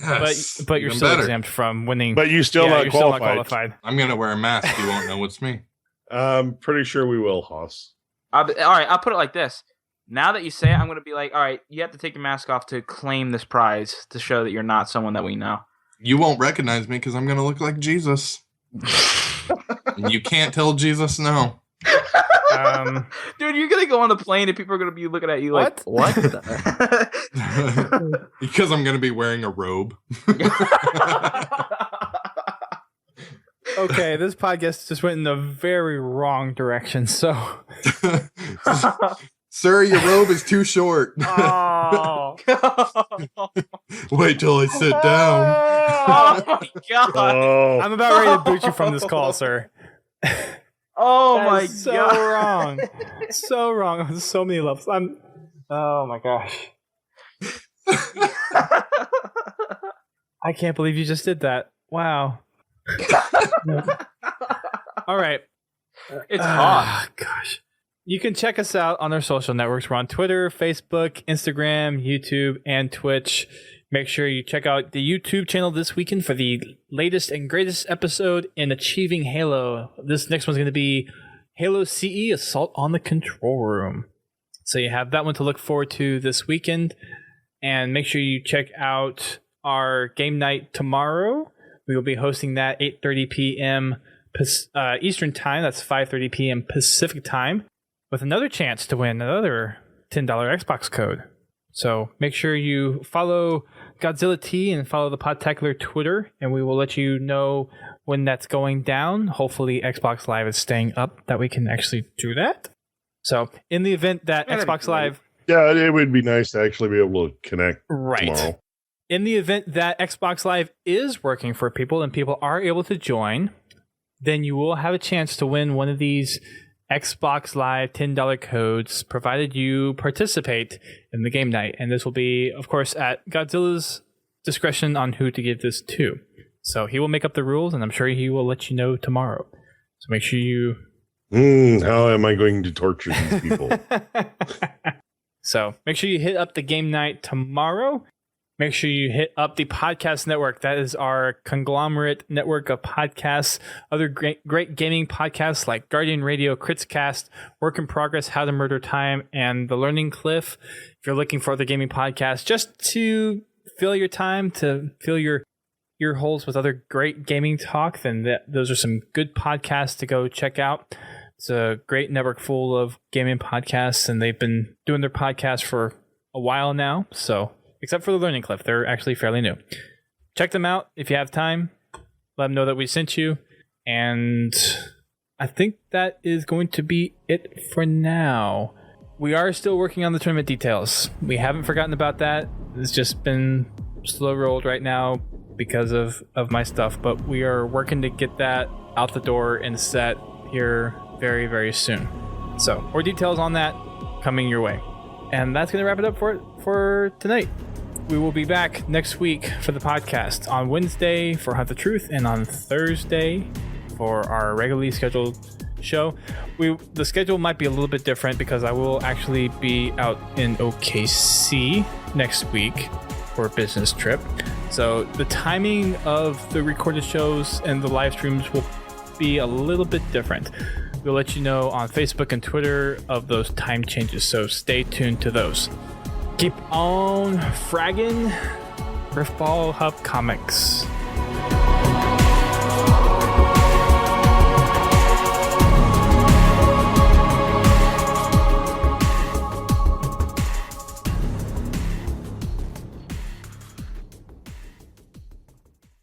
[SPEAKER 4] Yes,
[SPEAKER 1] but you're still exempt from winning.
[SPEAKER 3] But you're still not qualified.
[SPEAKER 4] I'm going to wear a mask. You won't know it's me.
[SPEAKER 3] I'm pretty sure we will, Haas.
[SPEAKER 2] All right, I'll put it like this. Now that you say it, I'm going to be like, all right, you have to take your mask off to claim this prize to show that you're not someone that we know.
[SPEAKER 4] You won't recognize me because I'm going to look like Jesus. You can't tell Jesus no.
[SPEAKER 2] Dude, you're going to go on the plane and people are going to be looking at you like, what?
[SPEAKER 4] Because I'm going to be wearing a robe.
[SPEAKER 1] Okay, this podcast just went in the very wrong direction, so...
[SPEAKER 4] Sir, your robe is too short.
[SPEAKER 1] Oh.
[SPEAKER 4] Wait till I sit down.
[SPEAKER 2] Oh my god.
[SPEAKER 3] Oh.
[SPEAKER 1] I'm about ready to boot you from this call, sir.
[SPEAKER 2] Oh
[SPEAKER 1] That
[SPEAKER 2] my
[SPEAKER 1] is so
[SPEAKER 2] god.
[SPEAKER 1] wrong. So wrong on so many levels. Oh my gosh. I can't believe you just did that. Wow. All right.
[SPEAKER 2] It's hot.
[SPEAKER 1] Gosh. You can check us out on our social networks. We're on Twitter, Facebook, Instagram, YouTube, and Twitch. Make sure you check out the YouTube channel this weekend for the latest and greatest episode in Achieving Halo. This next one's going to be Halo CE Assault on the Control Room. So you have that one to look forward to this weekend. And make sure you check out our game night tomorrow. We will be hosting that 8:30 p.m. Eastern time. That's 5:30 p.m. Pacific time, with another chance to win another $10 Xbox code. So make sure you follow Godzilla T and follow the Podtacular Twitter, and we will let you know when that's going down. Hopefully Xbox Live is staying up that we can actually do that. So in the event that Xbox Live...
[SPEAKER 3] Yeah, it would be nice to actually be able to connect tomorrow.
[SPEAKER 1] In the event that Xbox Live is working for people and people are able to join, then you will have a chance to win one of these Xbox Live $10 codes, provided you participate in the game night. And this will be, of course, at Godzilla's discretion on who to give this to. So he will make up the rules, and I'm sure he will let you know tomorrow. So make sure you...
[SPEAKER 3] how am I going to torture these people?
[SPEAKER 1] So make sure you hit up the game night tomorrow. Make sure you hit up the podcast network. That is our conglomerate network of podcasts, other great gaming podcasts like Guardian Radio, Critscast, Work in Progress, How to Murder Time, and The Learning Cliff. If you're looking for other gaming podcasts, just to fill your time, to fill your ear holes with other great gaming talk, then those are some good podcasts to go check out. It's a great network full of gaming podcasts, and they've been doing their podcast for a while now, so... Except for the Learning Cliff. They're actually fairly new. Check them out if you have time. Let them know that we sent you. And I think that is going to be it for now. We are still working on the tournament details. We haven't forgotten about that. It's just been slow rolled right now because of my stuff. But we are working to get that out the door and set here very, very soon. So more details on that coming your way. And that's going to wrap it up for tonight. We will be back next week for the podcast, on Wednesday for Hunt the Truth, and on Thursday for our regularly scheduled show. The schedule might be a little bit different because I will actually be out in OKC next week for a business trip. So the timing of the recorded shows and the live streams will be a little bit different. We'll let you know on Facebook and Twitter of those time changes, so stay tuned to those. Keep on fragging Riftball Hub Comics.